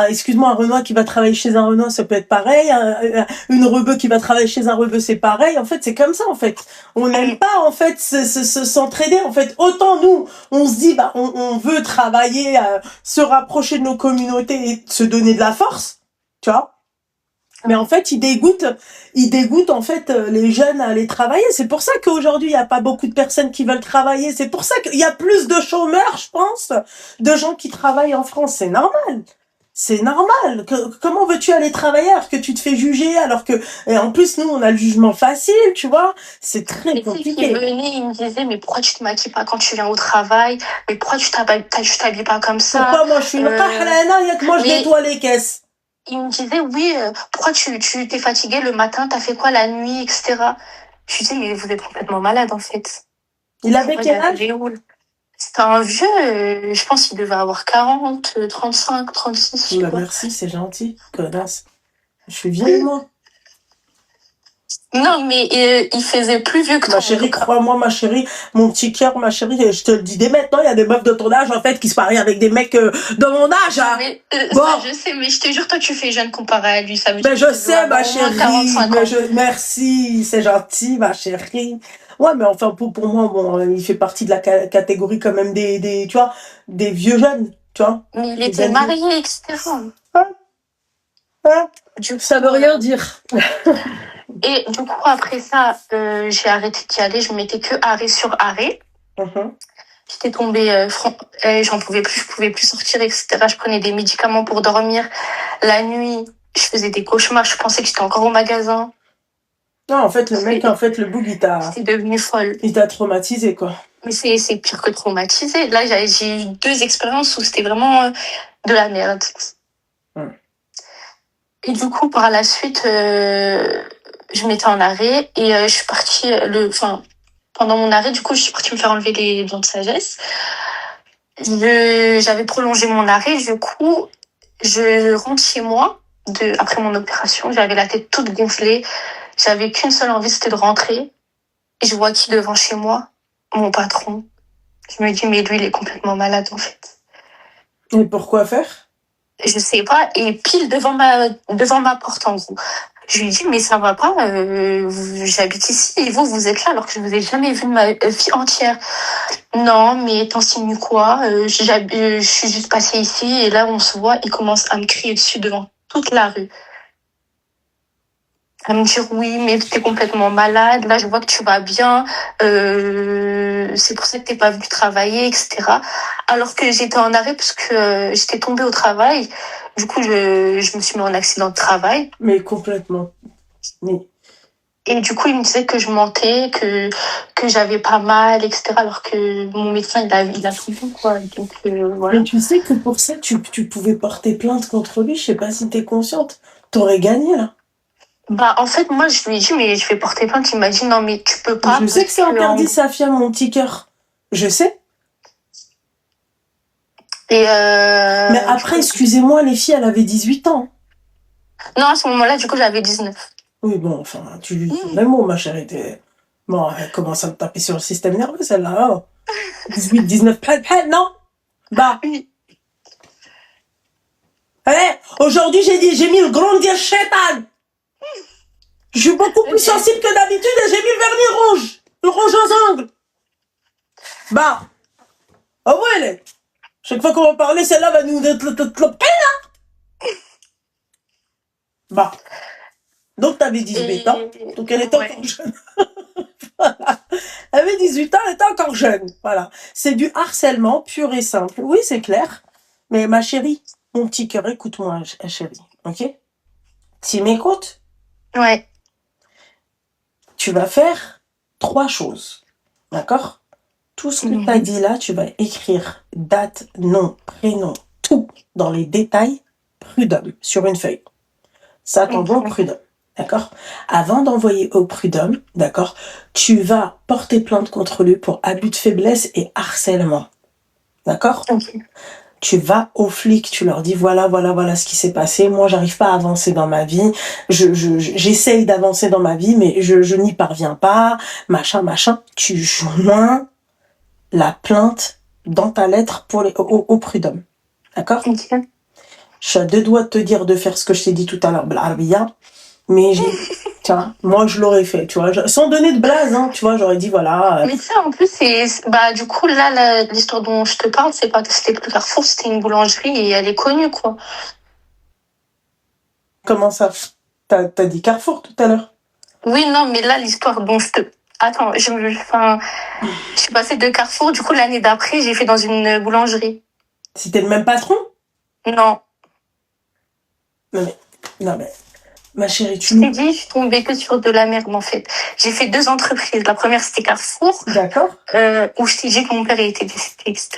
excuse-moi, un Renoir qui va travailler chez un Renoir, ça peut être pareil, une Rebeu qui va travailler chez un Rebeu, c'est pareil. En fait, c'est comme ça en fait. On n'aime pas en fait s'entraider. En fait, autant nous, on se dit on veut travailler, se rapprocher de nos communautés et se donner de la force, tu vois. Mais en fait, il dégoûte en fait les jeunes à aller travailler. C'est pour ça qu'aujourd'hui, il n'y a pas beaucoup de personnes qui veulent travailler. C'est pour ça qu'il y a plus de chômeurs, je pense, de gens qui travaillent en France. C'est normal. C'est normal. Comment veux-tu aller travailler alors que tu te fais juger, alors que, et en plus, nous, on a le jugement facile, tu vois. C'est très compliqué. Il venait, il me disait, mais pourquoi tu te maquilles pas quand tu viens au travail? Mais pourquoi tu t'habilles pas comme ça? Pourquoi moi, je suis une qahrana, il y a que moi, je nettoie les caisses. Il me disait, oui, pourquoi tu t'es fatigué le matin, t'as fait quoi la nuit, etc. Je lui dis, mais vous êtes complètement malade, en fait. Il avait quel âge? C'était un vieux, je pense qu'il devait avoir 40, 35, 36. Bah, merci, c'est gentil, connasse. Je suis vieille, moi. Non, mais il faisait plus vieux que toi. Ma chérie, crois-moi, ma chérie, mon petit cœur, ma chérie, je te le dis dès maintenant, il y a des meufs de ton âge, en fait, qui se marient avec des mecs de mon âge, hein. Mais, ça, je sais, mais je te jure, toi, tu fais jeune comparé à lui. Ça veut dire mais je sais, ma chérie, 45 ans. merci, c'est gentil, ma chérie. Ouais, mais enfin, pour moi, bon, il fait partie de la catégorie quand même des, tu vois, des vieux jeunes, tu vois. Mais il était marié, etc. Ça veut rien dire. Et du coup, après ça, j'ai arrêté d'y aller. Je mettais que arrêt sur arrêt. J'étais tombée, j'en pouvais plus, je pouvais plus sortir, etc. Je prenais des médicaments pour dormir. La nuit, je faisais des cauchemars. Je pensais que j'étais encore au magasin. Non, en fait, le mec, le boug, j'étais devenue folle. Il t'a traumatisé, quoi. Mais c'est pire que traumatisé. Là, j'ai eu 2 expériences où c'était vraiment de la merde. Et du coup, par la suite, je m'étais en arrêt et je suis partie pendant mon arrêt, du coup, je suis partie me faire enlever les dents de sagesse. J'avais prolongé mon arrêt, du coup, je rentre chez moi après mon opération. J'avais la tête toute gonflée. J'avais qu'une seule envie, c'était de rentrer. Et je vois qui devant chez moi? Mon patron. Je me dis, mais lui, il est complètement malade, en fait. Et pourquoi faire? Je sais pas. Et pile devant ma porte, en gros. Je lui dis, mais ça va pas, j'habite ici et vous êtes là alors que je vous ai jamais vu de ma vie entière. Non, mais t'enseignes quoi? Je suis juste passée ici et là on se voit, il commence à me crier dessus devant toute la rue. À me dire, oui, mais t'es complètement malade, là je vois que tu vas bien, c'est pour ça que t'es pas venu travailler, etc. Alors que j'étais en arrêt parce que j'étais tombée au travail. Du coup, je me suis mis en accident de travail. Mais complètement. Oui. Et du coup, il me disait que je mentais, que j'avais pas mal, etc. Alors que mon médecin, il a tout vu, quoi. Donc, voilà. Mais tu sais que pour ça, tu pouvais porter plainte contre lui. Je sais pas si t'es consciente. T'aurais gagné, là. Bah, en fait, moi, je lui ai dit, mais je vais porter plainte. Il m'a dit, non, mais tu peux pas. Je sais que c'est interdit, Safia, mon petit cœur. Je sais. Et mais après, excusez-moi, les filles, elle avait 18 ans. Non, à ce moment-là, du coup, j'avais 19. Oui, bon, enfin, tu lui dis les mots, ma chérie. Bon, elle commence à me taper sur le système nerveux, celle-là. Oh. 18, 19, non? Bah. Oui. Allez, aujourd'hui, j'ai mis le grand dire chétan. Je suis beaucoup plus sensible que d'habitude et j'ai mis le vernis rouge. Le rouge aux ongles. Bah. Ah ouais, chaque fois qu'on va parler, celle-là va nous Bah. Donc, t'avais 18 ans. Donc, elle était encore jeune. Voilà. Elle avait 18 ans, elle était encore jeune. Voilà. C'est du harcèlement pur et simple. Oui, c'est clair. Mais ma chérie, mon petit cœur, écoute-moi, chérie. Ok? Tu m'écoutes? Ouais. Tu vas faire 3 choses. D'accord? Tout ce que tu as dit là, tu vas écrire date, nom, prénom, tout dans les détails, prud'homme, sur une feuille. Ça t'envoie au prud'homme. D'accord? Avant d'envoyer au prud'homme, d'accord, tu vas porter plainte contre lui pour abus de faiblesse et harcèlement. D'accord? Okay. Tu vas aux flics, tu leur dis voilà ce qui s'est passé. Moi, j'arrive pas à avancer dans ma vie. J'essaye d'avancer dans ma vie, mais je n'y parviens pas. Machin. Tu joins la plainte dans ta lettre au prud'homme. D'accord? Ok. Je suis à deux doigts de te dire de faire ce que je t'ai dit tout à l'heure, Blarabia, mais tu vois, moi je l'aurais fait, tu vois, sans donner de blase, hein, tu vois, j'aurais dit voilà. Mais ça, en plus, bah, du coup, là, l'histoire dont je te parle, c'était plus Carrefour, c'était une boulangerie et elle est connue, quoi. Comment ça? T'as dit Carrefour tout à l'heure? Oui, non, mais là, l'histoire dont je te... Attends, je suis passée de Carrefour, du coup, l'année d'après, j'ai fait dans une boulangerie. C'était le même patron? Non. Non mais, ma chérie, Je t'ai dit, je suis tombée que sur de la merde, en fait. J'ai fait 2 entreprises. La première, c'était Carrefour. D'accord. Où je t'ai dit que mon père était décédé, etc.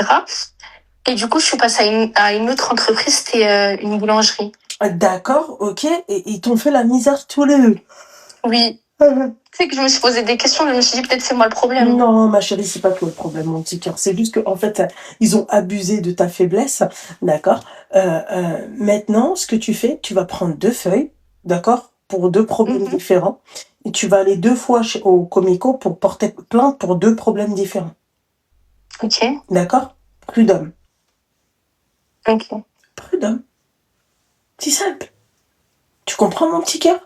Et du coup, je suis passée à une autre entreprise, c'était une boulangerie. D'accord, ok, et ils t'ont fait la misère tous les deux. Oui. Tu sais que je me suis posé des questions, je me suis dit peut-être c'est moi le problème. Non, ma chérie, c'est pas toi le problème, mon petit cœur. C'est juste que en fait, ils ont abusé de ta faiblesse, d'accord. Maintenant, ce que tu fais, tu vas prendre 2 feuilles, d'accord, pour 2 problèmes différents, et tu vas aller 2 fois au comico pour porter plainte pour 2 problèmes différents. Ok. D'accord? Prud'homme. Ok. Prud'homme. C'est simple. Tu comprends, mon petit cœur?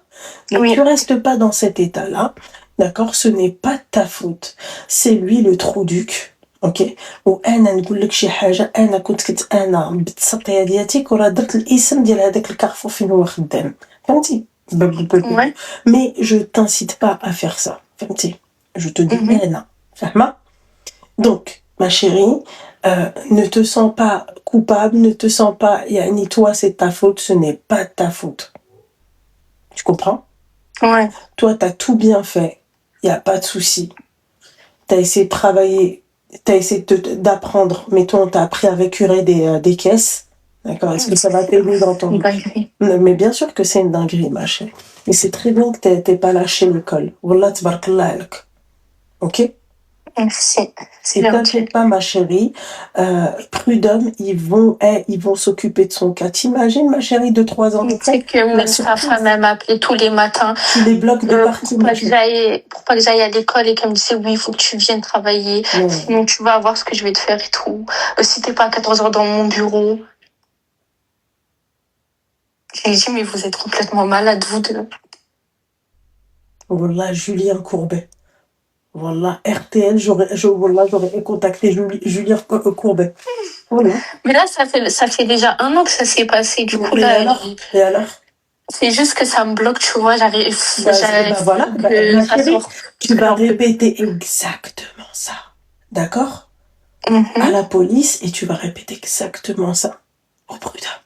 Donc, oui. Tu restes pas dans cet état-là, d'accord? Ce n'est pas ta faute. C'est lui le trou-duc, ok? وانا نقول لك شي حاجه، انا كنت انا بالتسطيه ديالتك وراه درت الاسم ديال هذاك الكارفور فين هو خدام، فهمتي؟ Ouais. Mais je t'incite pas à faire ça, فهمتي? Je te dis انا فاهمه؟ Donc, ma chérie, ne te sens pas coupable, ne te sens pas, ni toi c'est ta faute, ce n'est pas ta faute. Tu comprends? Ouais. Toi, t'as tout bien fait. Il n'y a pas de souci. T'as essayé de travailler, t'as essayé d'apprendre. Mais toi, on t'a appris à récurer des caisses. D'accord? Est-ce que ça va t'aider dans ton... Mais bien sûr que c'est une dinguerie, ma chérie. Mais c'est très bien que t'aies pas lâché l'école. Wallah, tabarakallah alak. Ok? Merci. Et t'inquiète pas, ma chérie, prud'homme, ils vont s'occuper de son cas. T'imagines, ma chérie, de 3 ans. Tu sais que même sa femme, elle m'appelait tous les matins. Tu les bloques de partout. Pour pas que j'aille à l'école et qu'elle me disait, oui, il faut que tu viennes travailler. Sinon, tu vas voir ce que je vais te faire et tout. Si t'es pas à 14h dans mon bureau. J'ai dit, mais vous êtes complètement malade, vous deux. Wallah, Julien Courbet. Voilà, RTL, j'aurais contacté Julien Courbet. Voilà. Mais là, ça fait déjà 1 an que ça s'est passé. Du coup, Et là. Et alors C'est juste que ça me bloque, tu vois. Voilà, tu vas répéter exactement ça. D'accord? À la police, et tu vas répéter exactement ça. Au prud'homme.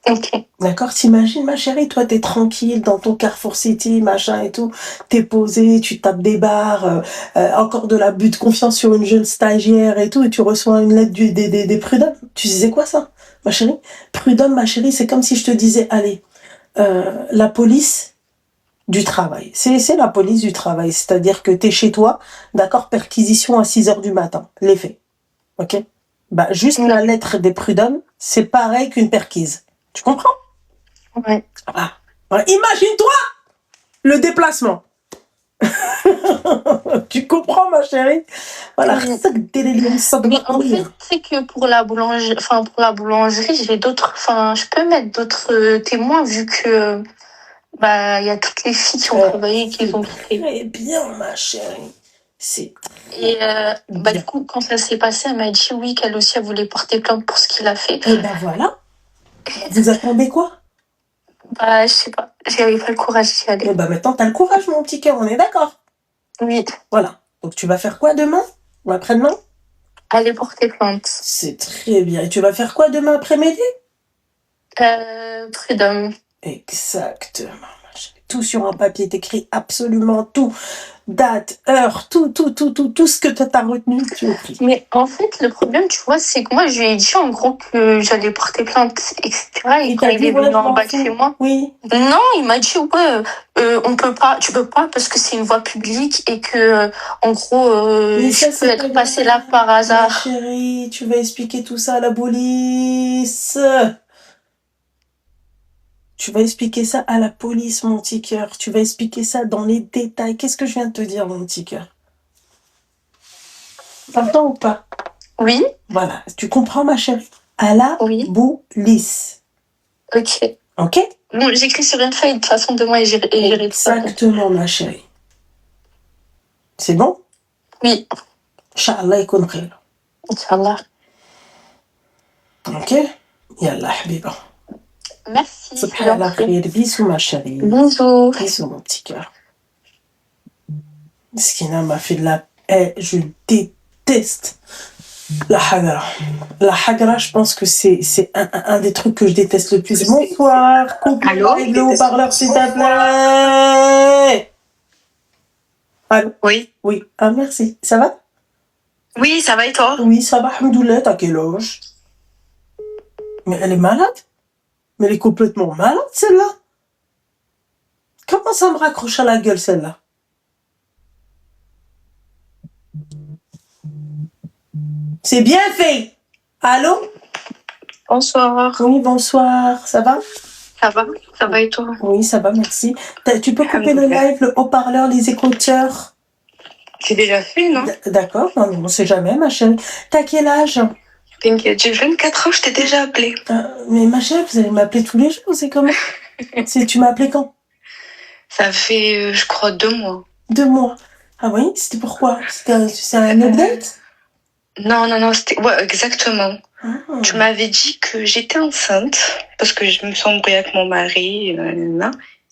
Ok. D'accord? T'imagines, ma chérie, toi, t'es tranquille dans ton Carrefour City, machin et tout. T'es posé, tu tapes des barres, encore de l'abus de confiance sur une jeune stagiaire et tout, et tu reçois une lettre des prud'hommes. Tu disais quoi, ça, ma chérie? Prud'homme, ma chérie, c'est comme si je te disais, allez, la police du travail. C'est la police du travail. C'est-à-dire que t'es chez toi, d'accord, perquisition à 6h du matin. Les faits. Ok? Bah, juste la lettre des prud'hommes, c'est pareil qu'une perquise. Tu comprends? Ouais. Ah. Imagine-toi le déplacement. Tu comprends, ma chérie? Voilà. Mais en fait, c'est que pour la boulangerie, j'ai d'autres, je peux mettre d'autres témoins vu que, il y a toutes les filles qui ont travaillé et qui ont fait. Très bien, ma chérie. C'est Et du coup, quand ça s'est passé, elle m'a dit oui, qu'elle aussi, elle voulait porter plainte pour ce qu'il a fait. Et ben voilà. Vous attendez quoi? Je sais pas. J'avais pas le courage d'y aller. Et ben maintenant, t'as le courage, mon petit cœur, on est d'accord? Oui. Voilà. Donc tu vas faire quoi demain? Ou après-demain? Aller porter plainte. C'est très bien. Et tu vas faire quoi demain après-midi? Prud'homme. Exactement, ma Tout sur un papier, t'écris absolument tout. Date, heure, tout ce que t'as retenu, tu écris. Mais en fait, le problème, tu vois, c'est que moi, je lui ai dit en gros que j'allais porter plainte, etc. Et quand il est venu en bas de chez moi, oui. Non, il m'a dit ouais, on peut pas, tu peux pas parce que c'est une voie publique et que en gros, je peux être passé là par hasard. Ma chérie, tu vas expliquer tout ça à la police. Tu vas expliquer ça à la police, mon petit cœur. Tu vas expliquer ça dans les détails. Qu'est-ce que je viens de te dire, mon petit cœur? T'entends ou pas? Oui. Voilà, tu comprends, ma chérie? À la police. Ok. Ok? Bon, j'écris sur une feuille de toute façon demain et j'irai. Exactement, ma chérie. C'est bon? Oui. Inch'Allah, يكون خير. Inch'Allah. Ok? Yallah, habiba. Merci. Subhanallah khair. Bisous, ma chérie. Bisous. Bisous, mon petit cœur. Skina m'a fait de la... je déteste la hagra. La hagra, je pense que c'est un des trucs que je déteste le plus. Bonsoir. Coupe le haut-parleur, s'il te plaît. Allô? Oui. Oui. Ah, merci. Ça va? Oui, ça va et toi? Oui, ça va, alhamdoulilah. T'as quel âge? Mais elle est malade? Mais elle est complètement malade, celle-là. Comment ça me raccroche à la gueule, celle-là? C'est bien fait. Allô? Bonsoir. Oui, bonsoir. Ça va? Ça va et toi? Oui, ça va, merci. Tu peux couper le live, le haut-parleur, les écouteurs? C'est déjà fait, non? D'accord, on sait jamais, ma chérie. T'as quel âge? T'inquiète, j'ai 24 ans, je t'ai déjà appelé. Mais ma chérie, vous allez m'appeler tous les jours, c'est comment? Tu m'as appelé quand? Ça fait, je crois, 2 mois. 2 mois. Ah oui? C'était pourquoi? C'est un update? Non, c'était... Ouais, exactement. Tu m'avais dit que j'étais enceinte parce que je me suis embrouillée avec mon mari.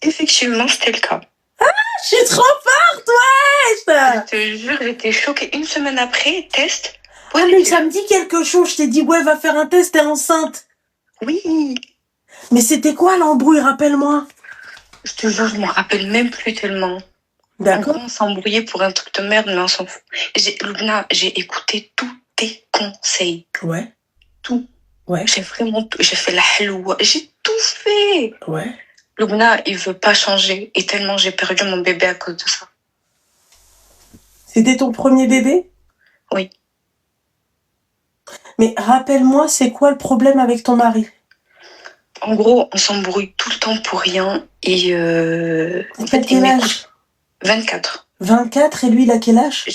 Effectivement, c'était le cas. Je suis trop forte, ouais! Je te jure, j'étais choquée. 1 semaine après, test. Ah, mais ça me dit quelque chose. Je t'ai dit, ouais, va faire un test, t'es enceinte. Oui. Mais c'était quoi l'embrouille? Rappelle-moi. Je te jure, je m'en rappelle même plus tellement. D'accord. On s'embrouillait pour un truc de merde, mais on s'en fout. Lubna, j'ai écouté tous tes conseils. Ouais. Tout. Ouais. J'ai fait la haloua. J'ai tout fait. Ouais. Lubna, il veut pas changer. Et tellement j'ai perdu mon bébé à cause de ça. C'était ton premier bébé? Oui. Mais rappelle-moi, c'est quoi le problème avec ton mari? En gros, on s'embrouille tout le temps pour rien. Et en fait, quel âge? 24. 24, et lui, il a quel âge?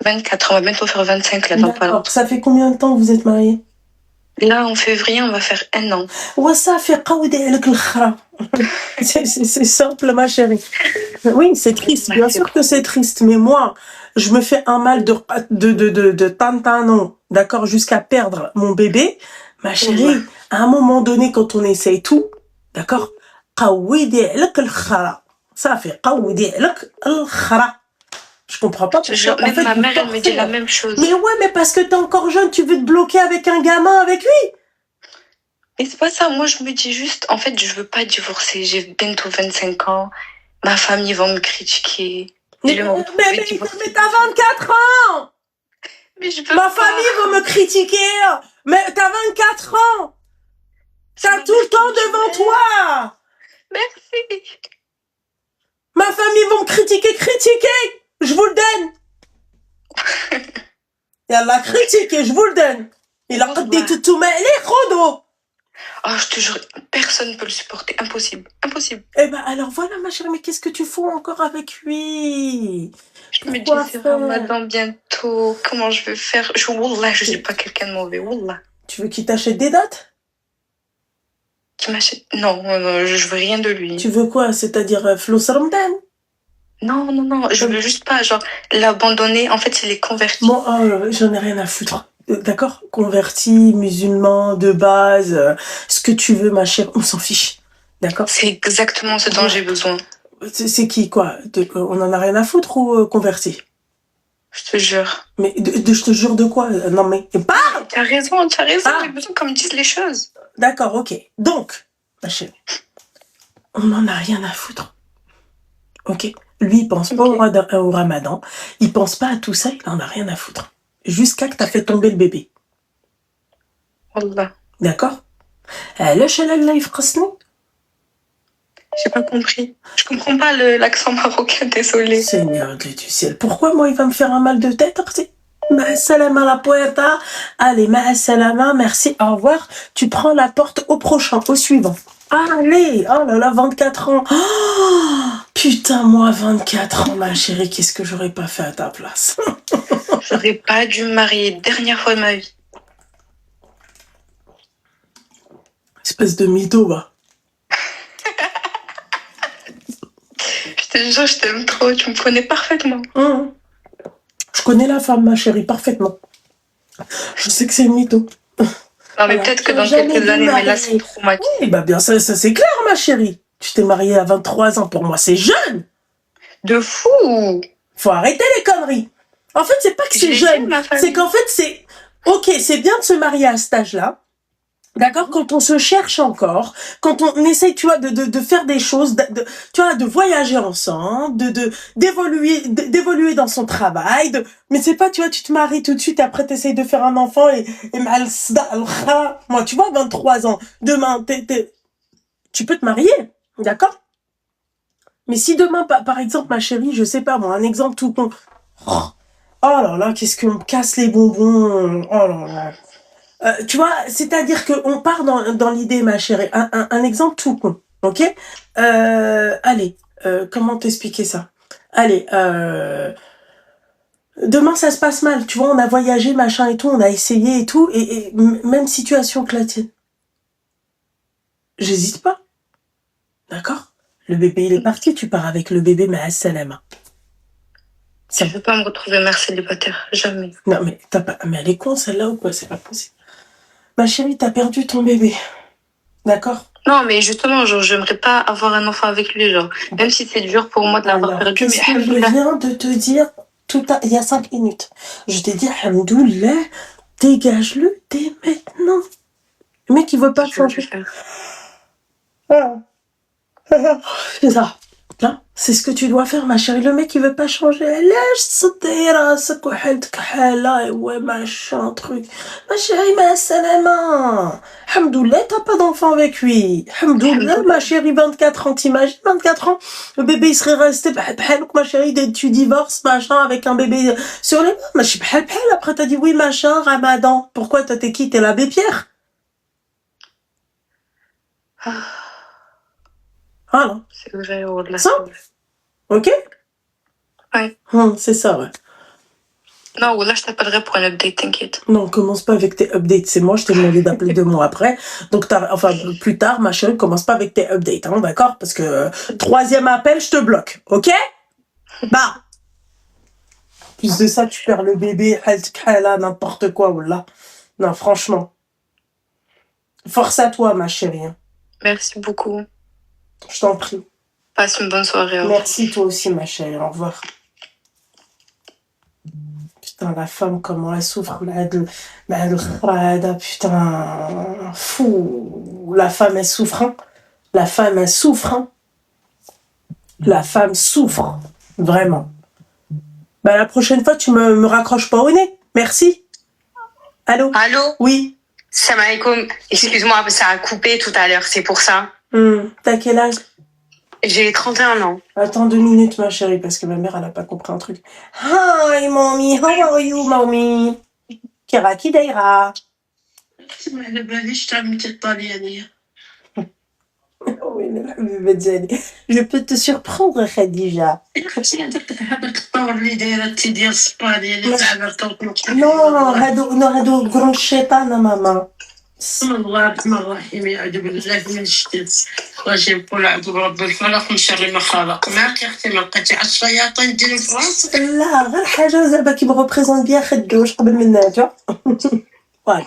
24, on va bientôt faire 25 là dans pas longtemps. Ça fait combien de temps que vous êtes mariés? Là, en février, on va faire 1 an. Ouais, ça fait c'est simple, ma chérie. Oui, c'est triste, bien sûr que c'est triste, mais moi, je me fais un mal de tantanon, d'accord, jusqu'à perdre mon bébé. Ma chérie, à un moment donné, quand on essaye tout, d'accord, ça fait je comprends pas. Même ma mère, elle me dit la même chose. Mais ouais, mais parce que t'es encore jeune, tu veux te bloquer avec un gamin, avec lui. Et c'est pas ça, moi je me dis juste, en fait, je veux pas divorcer, j'ai bientôt 25 ans, ma famille va me critiquer. Mais t'as 24 ans. Mais je peux Ma famille va me critiquer. Mais t'as 24 ans. T'as tout le temps devant toi. Merci. Ma famille va me critiquer. Je vous le donne. Elle a critiqué, je vous le donne. Il a dit tout, mais elle est rodo. Oh, je te jure, personne ne peut le supporter. Impossible. Eh ben, alors voilà, ma chérie, mais qu'est-ce que tu fous encore avec lui? Je me dis, c'est Ramadan bientôt. Comment je vais faire? Wallah, je suis pas quelqu'un de mauvais. Wallah. Tu veux qu'il t'achète des dates? Qui m'achète? Non, je veux rien de lui. Tu veux quoi? C'est-à-dire Flous Ramadan? Non, je veux juste pas, genre, l'abandonner. En fait, il est converti. Bon, j'en ai rien à foutre. D'accord? Converti, musulman, de base, ce que tu veux, ma chère, on s'en fiche. D'accord? C'est exactement ce dont j'ai besoin. C'est qui, quoi? On en a rien à foutre ou converti? Je te jure. Mais je te jure de quoi? Non, mais parle! Tu as raison, j'ai besoin qu'on me dise les choses. D'accord, ok. Donc, ma chérie, on n'en a rien à foutre. Ok. Lui, il pense pas au ramadan. Il pense pas à tout ça. Il en a rien à foutre. Jusqu'à que t'as fait tomber le bébé. Wallah. D'accord? علاش انا الله يفقسني J'ai pas compris. Je comprends pas l'accent marocain, désolé. Seigneur Dieu du ciel, pourquoi moi il va me faire un mal de tête après? Salam à la puerta. Allez, salama, merci, au revoir. Tu prends la porte au prochain, au suivant. Allez, oh là là, 24 ans. Oh, putain, moi, 24 ans, ma chérie, qu'est-ce que j'aurais pas fait à ta place? J'aurais pas dû me marier, dernière fois de ma vie. Espèce de mytho, va. Je te jure, je t'aime trop, tu me connais parfaitement. Je connais la femme, ma chérie, parfaitement. Je sais que c'est une mytho. Non, mais peut-être que dans quelques années, mais là, c'est traumatique. Oui, bah bien ça c'est clair, ma chérie. Tu t'es mariée à 23 ans, pour moi, c'est jeune. De fou. Faut arrêter les conneries. En fait, c'est pas que c'est jeune, c'est qu'en fait, c'est... Ok, c'est bien de se marier à cet âge-là, d'accord, quand on se cherche encore, quand on essaye, tu vois, de faire des choses, tu vois, de voyager ensemble, d'évoluer dans son travail, mais c'est pas, tu vois, tu te maries tout de suite, et après t'essayes de faire un enfant, et moi, tu vois, 23 ans, demain, tu peux te marier, d'accord? Mais si demain, par exemple, ma chérie, je sais pas moi, un exemple tout con, oh là là, qu'est-ce qu'on me casse les bonbons, oh là là. Tu vois, c'est-à-dire qu'on part dans l'idée, ma chérie. Un exemple tout con, ok? Allez, comment t'expliquer ça? Allez, demain ça se passe mal, tu vois, on a voyagé, machin et tout, on a essayé et tout, et même situation que la tienne. J'hésite pas, d'accord? Le bébé, il est parti, tu pars avec le bébé, mais salama. Je veux pas me retrouver mère célibataire, jamais. Non, mais mais elle est con celle-là ou quoi? C'est pas possible. Ma chérie, t'as perdu ton bébé. D'accord? Non, mais justement, genre, j'aimerais pas avoir un enfant avec lui, genre. Même si c'est dur pour moi de l'avoir perdu, mais qu'est-ce que je viens de te dire il y a 5 minutes? Je t'ai dit, Hamdoullah, dégage-le dès maintenant. Le mec, il veut pas changer. C'est ça. Hein? C'est ce que tu dois faire, ma chérie. Le mec, il veut pas changer. Lâche تصدي راسك وحالتك حالة ouais machin truc. Ma chérie, ma salama. Hamdoullah, t'as pas d'enfant avec lui. Hamdoullah, ma chérie, 24 ans, t'imagines, 24 ans, le bébé, il serait resté bhalouk, ma chérie, tu divorces, machin, avec un bébé sur les mains. Ma chérie, après t'as dit oui, machin, Ramadan. Pourquoi t'es qui? T'es l'abbé Pierre? Ah non. C'est vrai, oh là. Ça? Ok? Ouais. C'est ça, ouais. Non, là, je t'appellerai pour un update, t'inquiète. Non, commence pas avec tes updates. C'est moi, je t'ai demandé d'appeler 2 mois après. Donc, plus tard, ma chérie, commence pas avec tes updates, hein, d'accord? Parce que 3e appel, je te bloque, ok? Bah! Plus de ça, tu perds le bébé, n'importe quoi, voilà. Non, franchement. Force à toi, ma chérie. Merci beaucoup. Je t'en prie. Passe une bonne soirée. Merci, toi aussi, ma chérie. Au revoir. Putain, la femme, comment elle souffre. Putain, fou. La femme, elle souffre. Hein. La femme, elle souffre. Hein. La femme souffre. Vraiment. Bah, la prochaine fois, tu me raccroches pas au nez. Merci. Allô? Allô? Oui. Salam alaikum. Excuse-moi, ça a coupé tout à l'heure, c'est pour ça. T'as quel âge? J'ai 31 ans. Attends 2 minutes, ma chérie, parce que ma mère, elle a pas compris un truc. Hi, mommy. How are you, mommy? كيراكي دايرة؟ على باليش تعملتي الطليانية. وين الحبيبة ديالي؟ Je peux te surprendre, Khadija. خصني هذاك الطور اللي دايره تي ديال اسبانيا اللي تعبرت. هادو قرون الشيطان ماما. بسم الله الرحمن الرحيم. يعوذ بالله من الشيطان الرجيم. قل اعوذ برب الفلق من شر ما خلق. معك يا اختي ما لقيتي على الشياطين ديالو في راسك. لا غير حاجة زعما كي مغوبريزون بيان خدوش قبل منها تشوف. فوالا.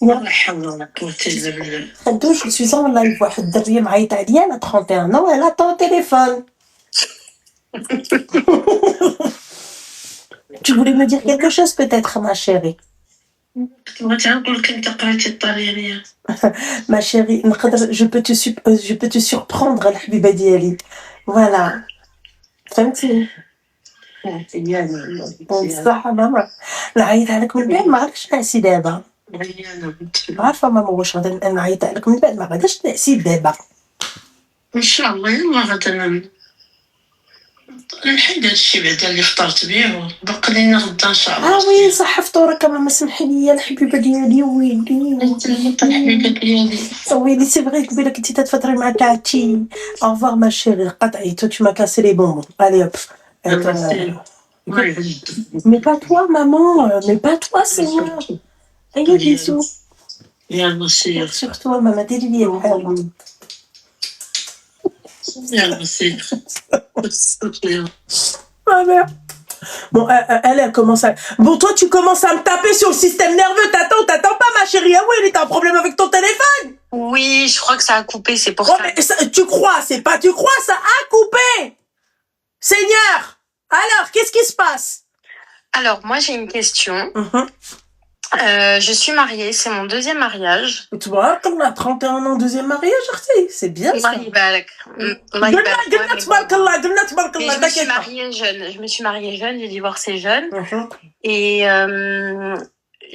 لا حول ولا قوة إلا بالله. خدوش je suis en live واحد الدرية معيطة عليا elle a 31 ans elle attend au téléphone. Tu voulais me dire quelque chose peut-être ma chérie? بغيت نقول لك انت قريتي الطليانيه. Ma chérie, je peux te surprendre الحبيبة ديالي. Voilà. فهمتي؟ بصح ماما نعيط عليك من بعد ما غاديش نعسي دابا. عارفة ماما واش غادي نعيط عليك من بعد ما غاديش نعسي دابا. ان شاء الله يلا غدا نحيد هادشي بعدا اللي فطرت بيه وبقى لينا غدا ان شاء الله. وي صح فطورك ماما سمحي لي الحبيبة ديالي ويلي. انت الحبيبه ديالي. ويلي سي فغي قبيله كنتي تتفطري مع تاعتي. اوفوار ما شيري قطعيتو tu m'as cassé les bonbons. Allez hop. Mais pas toi maman, mais pas toi Seigneur. Aïe bisous. يلا سير. Sur toi maman ديري لي بحال. يلا سير. Ma mère. Bon, elle commence à... Bon, toi, tu commences à me taper sur le système nerveux. T'attends pas, ma chérie. Ah oui, elle est un problème avec ton téléphone. Oui, je crois que ça a coupé, c'est pour Oh, ça. mais tu crois, c'est pas tu crois, ça a coupé. Seigneur. Alors, qu'est-ce qui se passe? Alors, moi, j'ai une question. Je suis mariée, c'est mon deuxième mariage. Tu vois, comme on a 31 ans, deuxième mariage, c'est bien ça. Allah يبارك. الله قلنا يبارك. تبارك الله قلنا تبارك Et الله je me suis t'inquiète pas. mariée jeune. Je me suis mariée jeune, j'ai divorcé jeune. Et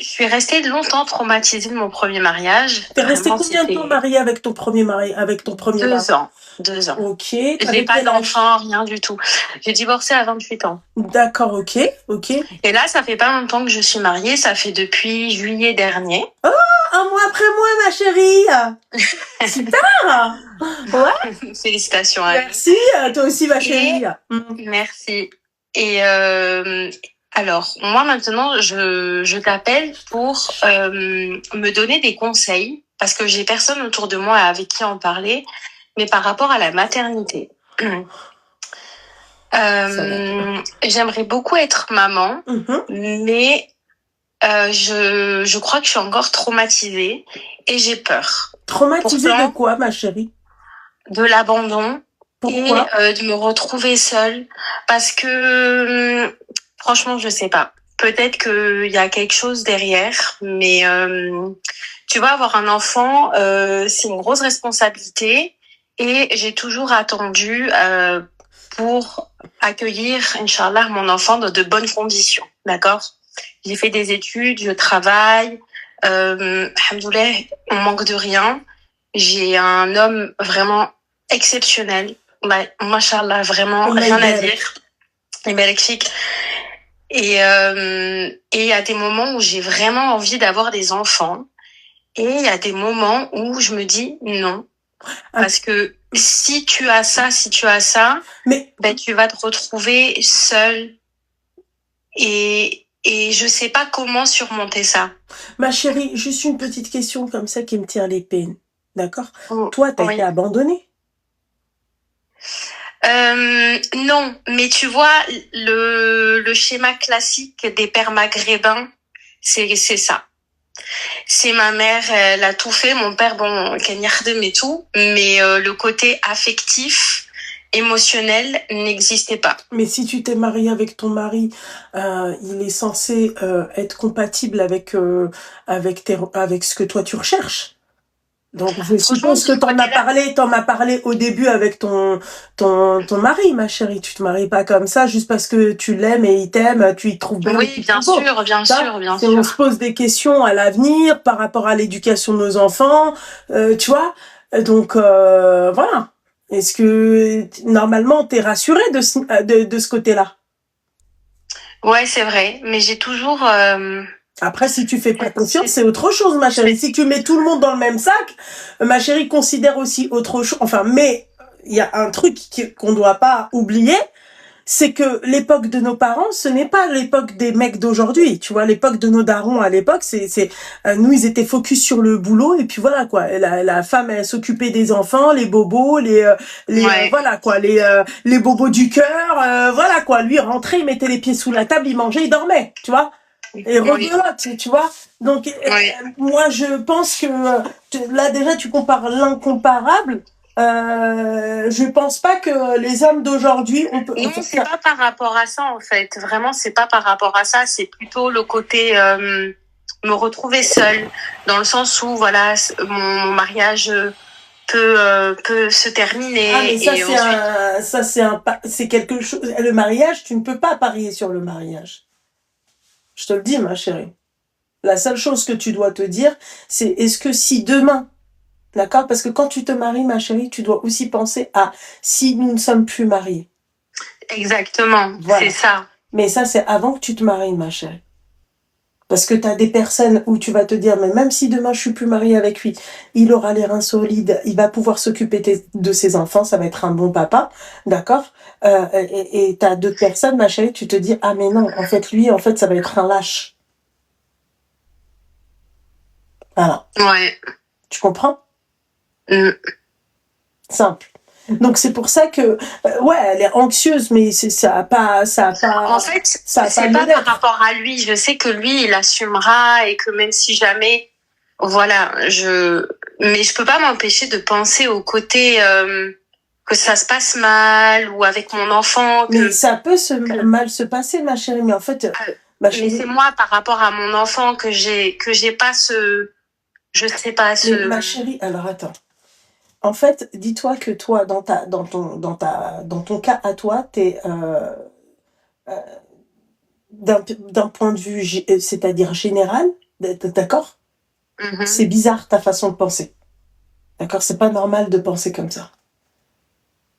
je suis restée longtemps traumatisée de mon premier mariage. T'es resté Vraiment, combien de temps c'était mariée avec ton premier mari, avec ton premier mari? 2 ans. 2 ans. Ok. J'ai T'avais pas quel âge? d'enfant, rien du tout. J'ai divorcé à 28 ans. D'accord, ok. Et là, ça fait pas longtemps que je suis mariée. Ça fait depuis juillet dernier. Un mois après moi, ma chérie. Super. Ouais. Félicitations à vous. Merci, toi aussi, ma chérie. Merci. Et alors, moi maintenant, je t'appelle pour me donner des conseils parce que j'ai personne autour de moi avec qui en parler, mais par rapport à la maternité. J'aimerais beaucoup être maman, mais je crois que je suis encore traumatisée et j'ai peur. Traumatisée Pourtant, de quoi, ma chérie? De l'abandon. Pourquoi? Et de me retrouver seule. Parce que, franchement, je sais pas. Peut-être qu'il y a quelque chose derrière, mais tu vois, avoir un enfant, c'est une grosse responsabilité. Et j'ai toujours attendu pour accueillir, Inch'Allah, mon enfant dans de bonnes conditions. D'accord? J'ai fait des études, je travaille. Alhamdoulilah, on manque de rien. J'ai un homme vraiment exceptionnel. Machallah, vraiment rien à dire. Il est magnifique. Et il y a des moments où j'ai vraiment envie d'avoir des enfants. Et il y a des moments où je me dis non. Parce que si tu as ça, mais tu vas te retrouver seule. Et je sais pas comment surmonter ça. Ma chérie, juste une petite question comme ça qui me tire les peines. D'accord? Toi, t'as été abandonnée? Non, mais tu vois, le schéma classique des pères maghrébins, c'est ça. C'est ma mère, elle a tout fait. Mon père, bon, Kenyardem et tout, mais le côté affectif, émotionnel n'existait pas. Mais si tu t'es mariée avec ton mari, il est censé être compatible avec ce que toi tu recherches. Donc je suppose que t'en as parlé au début avec ton mari, ma chérie. Tu te maries pas comme ça juste parce que tu l'aimes et il t'aime, tu y trouves bien. Oui, bien sûr. On se pose des questions à l'avenir par rapport à l'éducation de nos enfants, tu vois. Donc voilà. Est-ce que normalement t'es rassurée de ce côté-là? Ouais, c'est vrai, mais j'ai toujours. Après, si tu fais pas confiance, c'est autre chose, ma chérie. Si tu mets tout le monde dans le même sac, ma chérie considère aussi autre chose. Enfin, mais il y a un truc qu'on doit pas oublier, c'est que l'époque de nos parents, ce n'est pas l'époque des mecs d'aujourd'hui. Tu vois, l'époque de nos darons à l'époque, nous, ils étaient focus sur le boulot et puis voilà quoi. La femme, elle s'occupait des enfants, les bobos, voilà quoi, les bobos du cœur, voilà quoi. Lui, rentrait, il mettait les pieds sous la table, il mangeait, il dormait, tu vois. Et rebelote, tu vois. Donc, moi, je pense que là, déjà, tu compares l'incomparable. Je pense pas que les hommes d'aujourd'hui Non, c'est pas par rapport à ça en fait. Vraiment, c'est pas par rapport à ça. C'est plutôt le côté me retrouver seule, dans le sens où voilà, mon mariage peut se terminer Ah, mais ça, et ensuite. c'est quelque chose. Le mariage, tu ne peux pas parier sur le mariage. Je te le dis, ma chérie. La seule chose que tu dois te dire, c'est est-ce que si demain, d'accord? Parce que quand tu te maries, ma chérie, tu dois aussi penser à si nous ne sommes plus mariés. Exactement, Voilà. c'est ça. Mais ça, c'est avant que tu te maries, ma chérie. Parce que tu as des personnes où tu vas te dire, mais même si demain je suis plus mariée avec lui, il aura les reins solides, il va pouvoir s'occuper de ses enfants, ça va être un bon papa, d'accord? Et tu as d'autres personnes, ma chérie, tu te dis, ah mais non, en fait, lui, en fait, ça va être un lâche. Voilà. Ouais. Tu comprends? Mm. Simple. Donc c'est pour ça que ouais, elle est anxieuse, mais ça a pas En fait, ça a pas c'est lieu pas par d'être. rapport à lui. Je sais que lui, il assumera et que même si jamais, voilà, mais je peux pas m'empêcher de penser au côté que ça se passe mal ou avec mon enfant. Mais ça peut mal se passer, ma chérie, mais en fait, ma Mais chérie, c'est moi par rapport à mon enfant que j'ai pas je sais pas mais ma chérie, alors attends. En fait, dis-toi que toi, dans ton cas à toi, t'es d'un point de vue, c'est-à-dire général, d'accord? Mhm. C'est bizarre ta façon de penser, d'accord? C'est pas normal de penser comme ça.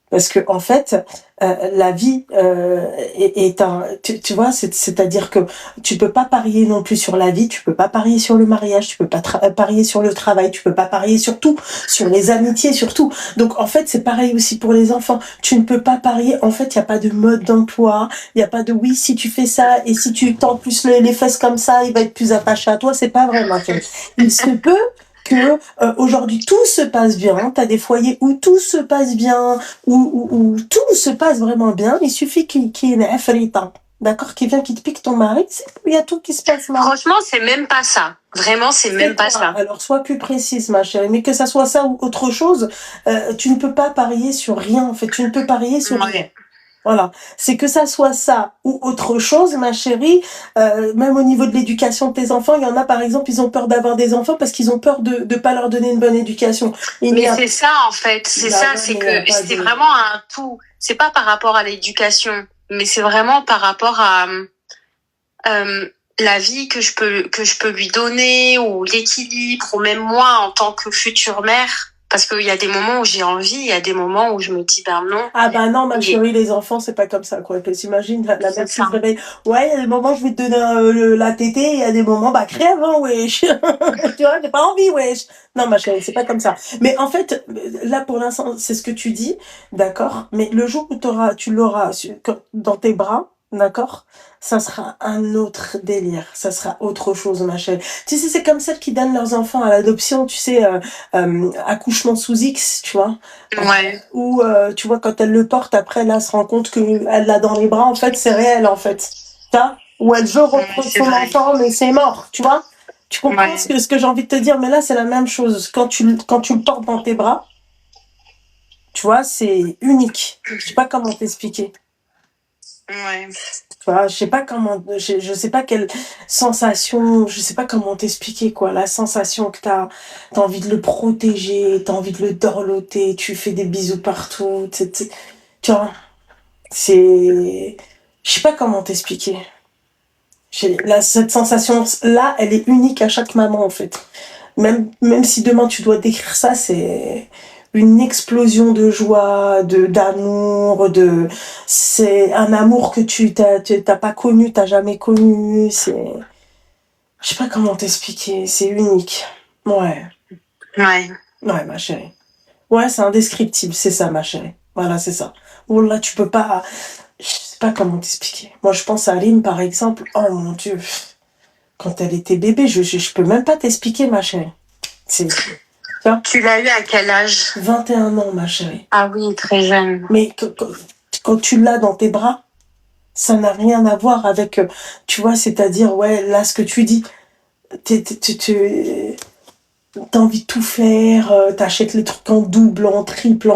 Parce que en fait, la vie est un, tu vois, c'est-à-dire que tu peux pas parier non plus sur la vie, tu peux pas parier sur le mariage, tu peux pas parier sur le travail, tu peux pas parier sur tout, sur les amitiés, sur tout. Donc en fait, c'est pareil aussi pour les enfants. Tu ne peux pas parier. En fait, il y a pas de mode d'emploi, il y a pas de oui si tu fais ça et si tu tends plus les fesses comme ça, il va être plus attaché à toi. C'est pas vrai, ma chérie. Il se peut que aujourd'hui tout se passe bien, t'as des foyers où tout se passe bien, où tout se passe vraiment bien, il suffit qu'il y ait une afrita, d'accord, qui vient, qui te pique ton mari, il y a tout qui se passe mal. Franchement, c'est même pas ça. Vraiment, c'est même pas ça. Alors sois plus précise, ma chérie, mais que ça soit ça ou autre chose, tu ne peux pas parier sur rien, en fait, tu ne peux parier sur rien. Voilà, c'est que ça soit ça ou autre chose, ma chérie. Même au niveau de l'éducation de tes enfants, il y en a par exemple, ils ont peur d'avoir des enfants parce qu'ils ont peur de pas leur donner une bonne éducation. Mais c'est ça en fait, c'est ça, c'est que c'est vraiment un tout. C'est pas par rapport à l'éducation, mais c'est vraiment par rapport à la vie que je peux lui donner ou l'équilibre ou même moi en tant que future mère. Parce qu'il y a des moments où j'ai envie, il y a des moments où je me dis, ben non. Ah ben non, ma chérie, les enfants, c'est pas comme ça, quoi. T'imagines, la mère qui se réveille. Ouais, il y a des moments, je vais te donner la tétée, il y a des moments, bah, crève, hein, wesh. Tu vois, j'ai pas envie, wesh. Non, ma chérie, c'est pas comme ça. Mais en fait, là, pour l'instant, c'est ce que tu dis, d'accord? Mais le jour où tu l'auras dans tes bras, d'accord? Ça sera un autre délire. Ça sera autre chose, ma chérie. Tu sais, c'est comme celles qui donnent leurs enfants à l'adoption, tu sais, accouchement sous X, tu vois. Ouais. Ou, tu vois, quand elle le porte, après, là, elle se rend compte qu'elle l'a dans les bras, en fait, c'est réel, en fait. Ou elle veut reprendre son enfant, mais c'est mort, tu vois. Tu comprends ce que j'ai envie de te dire? Mais là, c'est la même chose. Quand tu le portes dans tes bras, tu vois, c'est unique. Je sais pas comment t'expliquer. Ouais. Tu vois, je sais pas quelle sensation, je sais pas comment t'expliquer, quoi. La sensation que t'as envie de le protéger, t'as envie de le dorloter, tu fais des bisous partout, tu vois. Je sais pas comment t'expliquer. Cette sensation-là, elle est unique à chaque maman, en fait. Même si demain tu dois décrire ça, c'est une explosion de joie, d'amour, c'est un amour que t'as pas connu, t'as jamais connu, je sais pas comment t'expliquer, c'est unique. Ouais, ma chérie. Ouais, c'est indescriptible, c'est ça, ma chérie. Voilà, c'est ça. Oh là, tu peux pas, je sais pas comment t'expliquer. Moi, je pense à Aline, par exemple. Oh mon Dieu. Quand elle était bébé, je peux même pas t'expliquer, ma chérie. Tu l'as eu à quel âge? 21 ans, ma chérie. Ah oui, très jeune. Mais quand tu l'as dans tes bras, ça n'a rien à voir avec, tu vois, c'est-à-dire, ouais, là, ce que tu dis, t'as envie de tout faire, t'achètes les trucs en double, en triple,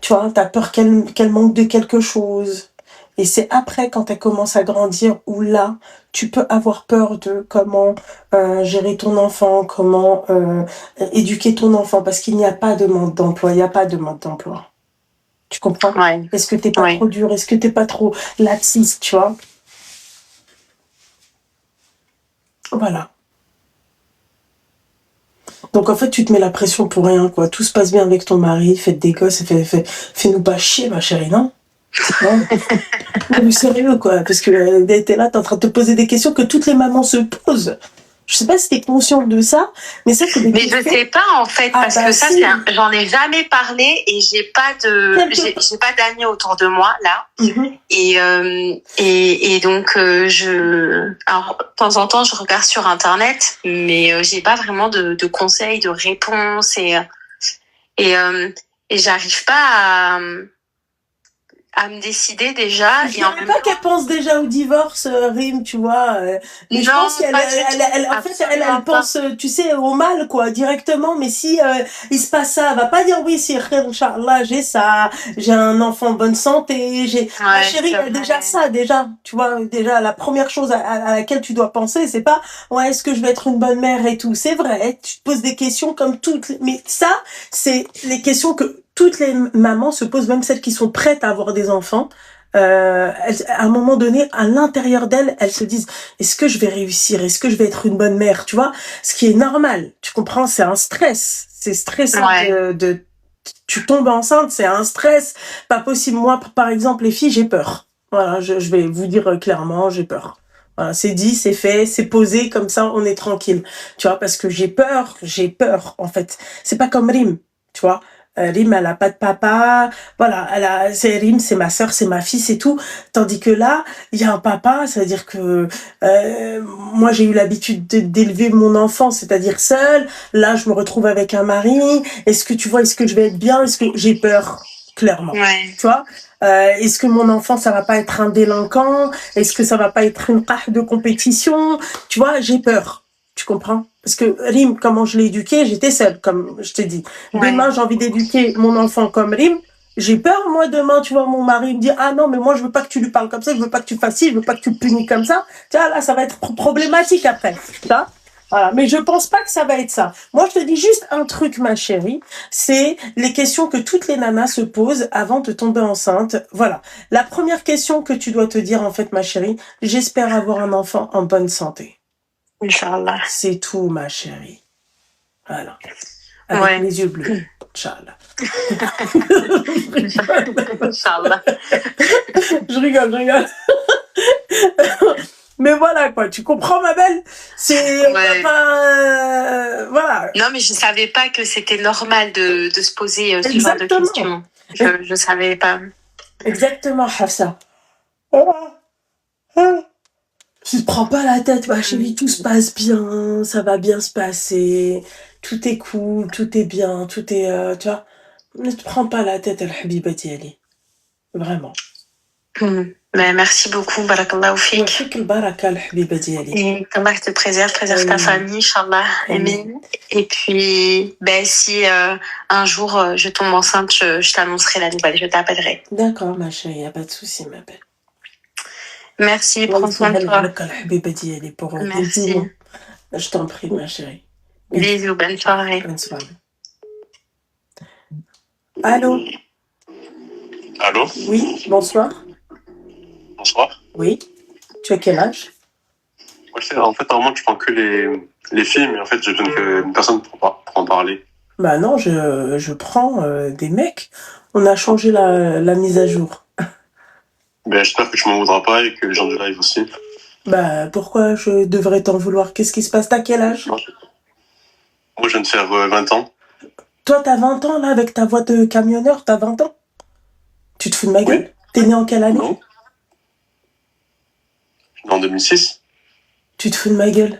tu vois, t'as peur qu'elle manque de quelque chose. Et c'est après, quand elle commence à grandir, où là, tu peux avoir peur de comment gérer ton enfant, comment éduquer ton enfant, parce qu'il n'y a pas de demande d'emploi, il n'y a pas de demande d'emploi. Tu comprends? Ouais. Est-ce que t'es pas Ouais. trop dur? Est-ce que t'es pas trop laxiste, tu vois? Voilà. Donc en fait, tu te mets la pression pour rien, quoi. Tout se passe bien avec ton mari, faites des gosses, fais-nous pas chier, ma chérie, non? Non, non, mais sérieux, quoi. Parce que t'es là, t'es en train de te poser des questions que toutes les mamans se posent. Je sais pas si t'es consciente de ça, mais ça, c'est des Mais je questions. sais pas en fait, Ah, parce bah que ça, si. j'en ai jamais parlé et j'ai pas d'amis autour de moi là. Mhm. Et donc alors de temps en temps je regarde sur internet, mais j'ai pas vraiment de conseils, de réponses et j'arrive pas à me décider déjà. Je Et en dirais même pas temps, qu'elle pense déjà au divorce, Rim, tu vois. Mais je non, pense qu'elle, pas du tout. en fait, Absolument elle pense, tu sais, au mal, quoi, directement. Mais si il se passe ça, elle va pas dire oui, si, Inch'Allah, j'ai ça, j'ai un enfant en bonne santé, ma Ouais, chérie, c'est il y a déjà vrai. ça, déjà. Tu vois, déjà, la première chose à laquelle tu dois penser, c'est pas, ouais, est-ce que je vais être une bonne mère et tout. C'est vrai, tu te poses des questions comme toutes, mais ça, c'est les questions que toutes les mamans se posent, même celles qui sont prêtes à avoir des enfants. À un moment donné, à l'intérieur d'elles, elles se disent, est-ce que je vais réussir? Est-ce que je vais être une bonne mère? Tu vois? Ce qui est normal. Tu comprends? C'est un stress. C'est stressant Ouais. tu tombes enceinte, c'est un stress. Pas possible. Moi, par exemple, les filles, j'ai peur. Voilà, je vais vous dire clairement, j'ai peur. Voilà, c'est dit, c'est fait, c'est posé, comme ça, on est tranquille. Tu vois, parce que j'ai peur, en fait. C'est pas comme Rim, tu vois. Rim, elle a pas de papa, voilà, c'est Rim, c'est ma sœur, c'est ma fille, c'est tout. Tandis que là, il y a un papa, ça veut dire que moi j'ai eu l'habitude d'élever mon enfant, c'est-à-dire seul. Là, je me retrouve avec un mari. Est-ce que tu vois, est-ce que je vais être bien? Est-ce que j'ai peur, clairement. Ouais. Tu vois, est-ce que mon enfant, ça va pas être un délinquant? Est-ce que ça va pas être une part de compétition? Tu vois, j'ai peur. Tu comprends? Parce que Rim, comment je l'ai éduqué, j'étais seule, comme je t'ai dit. Demain, j'ai envie d'éduquer mon enfant comme Rim. J'ai peur, moi, demain, tu vois, mon mari me dit, ah non, mais moi, je veux pas que tu lui parles comme ça, je veux pas que tu fasses ci, je veux pas que tu le punis comme ça. Tu vois, là, ça va être problématique après. Tu vois? Voilà. Mais je pense pas que ça va être ça. Moi, je te dis juste un truc, ma chérie. C'est les questions que toutes les nanas se posent avant de tomber enceinte. Voilà. La première question que tu dois te dire, en fait, ma chérie, j'espère avoir un enfant en bonne santé. Inch'Allah. C'est tout, ma chérie. Voilà. Avec Ouais. les yeux bleus. Inch'Allah. Inch'Allah. Je rigole. Mais voilà, quoi. Tu comprends, ma belle? C'est... on va Ouais. pas, voilà. Non, mais je savais pas que c'était normal de se poser ce genre de Exactement. questions. Je savais pas. Exactement, Hafsa. Tu te prends pas la tête, ma chérie, tout se passe bien, ça va bien se passer, tout est cool, tout est bien, tout est, tu vois, ne te prends pas la tête, al-habiba diali. Vraiment. Ben, merci beaucoup, barakallahu fik. Fik al-baraka, al-habiba diali. Et qu'Allah te préserve ta famille, Inch'Allah. Amen. Et puis, ben, si un jour je tombe enceinte, je t'annoncerai la nouvelle, je t'appellerai. D'accord, ma chérie, y a pas de souci, ma belle. Merci, prends soin de toi. Merci. Je t'en prie, ma chérie. Bisous, bonne soirée. Bonne soirée. Allô? Allô? Oui, bonsoir. Bonsoir. Oui. Tu as quel âge? En fait, normalement, tu prends que les filles, mais en fait, je donne qu'une personne pour en parler. Bah non, je prends des mecs. On a changé la mise à jour. Ben, j'espère que tu m'en voudras pas et que les gens du live aussi. Bah pourquoi je devrais t'en vouloir? Qu'est-ce qui se passe? T'as quel âge? Moi, je viens de faire 20 ans. Toi, t'as 20 ans, là, avec ta voix de camionneur, t'as 20 ans? Tu te fous de ma gueule? Oui. T'es né en quelle année? Non. En 2006. Tu te fous de ma gueule?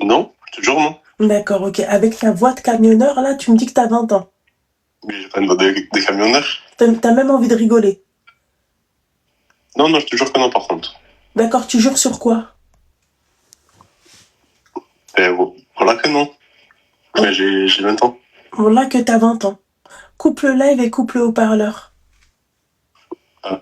Non, toujours non. D'accord, ok. Avec ta voix de camionneur, là, tu me dis que t'as 20 ans. Mais j'ai pas une voix de camionneur. T'as même envie de rigoler. Non, je te jure que non, par contre. D'accord, tu jures sur quoi? Voilà que non. Mais j'ai 20 ans. Bon, là que t'as 20 ans. Coupe le live et coupe le haut-parleur. Ah.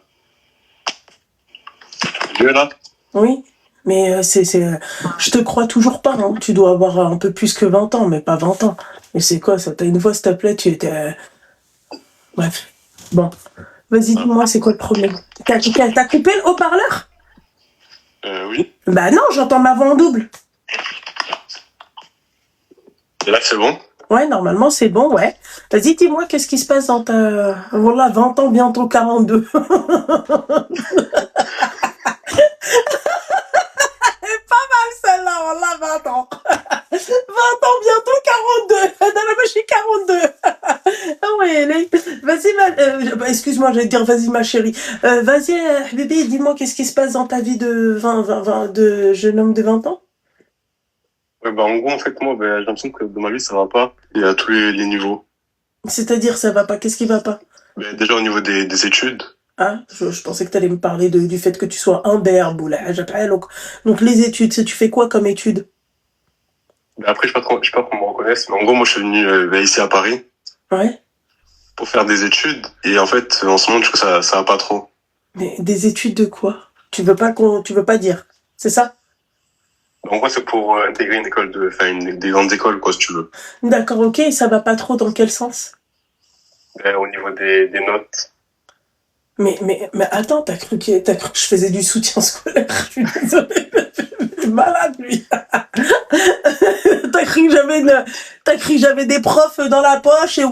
Mieux là? Oui, mais je te crois toujours pas, hein. Tu dois avoir un peu plus que 20 ans, mais pas 20 ans. Mais c'est quoi ça? T'as une voix, s'il te plaît, tu étais... Bref. Bon. Vas-y, dis-moi, c'est quoi le problème? T'as coupé le haut-parleur? Oui. Bah non, j'entends ma voix en double. Et là, c'est bon? Ouais, normalement, c'est bon, ouais. Vas-y, dis-moi, qu'est-ce qui se passe dans ta... Voilà, 20 ans, bientôt 42. Celle-là, on l'a 20 ans. 20 ans, bientôt 42. Non, mais moi, je suis 42. Ah ouais, vas-y, excuse-moi, j'allais te dire, vas-y, ma chérie. Vas-y, bébé, dis-moi, qu'est-ce qui se passe dans ta vie de 20, de jeune homme de 20 ans? Ouais, bah, en gros, en fait, moi, j'ai l'impression que dans ma vie, ça va pas. Et à tous les niveaux. C'est-à-dire, ça va pas, qu'est-ce qui va pas? Déjà, au niveau des études. Ah, je pensais que tu allais me parler du fait que tu sois imberbe ou là, j'appelle. Donc, les études, tu fais quoi comme études? Après, je sais pas qu'on me reconnaisse, mais en gros, moi, je suis venu ici à Paris. Ouais. Pour faire des études. Et en fait, en ce moment, je trouve que ça va pas trop. Mais des études de quoi? Tu veux pas dire, c'est ça? En gros, c'est pour intégrer une école des grandes écoles, quoi, si tu veux. D'accord, ok, et ça va pas trop dans quel sens? Au niveau des notes. Mais attends, t'as cru que je faisais du soutien scolaire? Je suis désolée. Il est malade, lui. T'as cru que j'avais des profs dans la poche et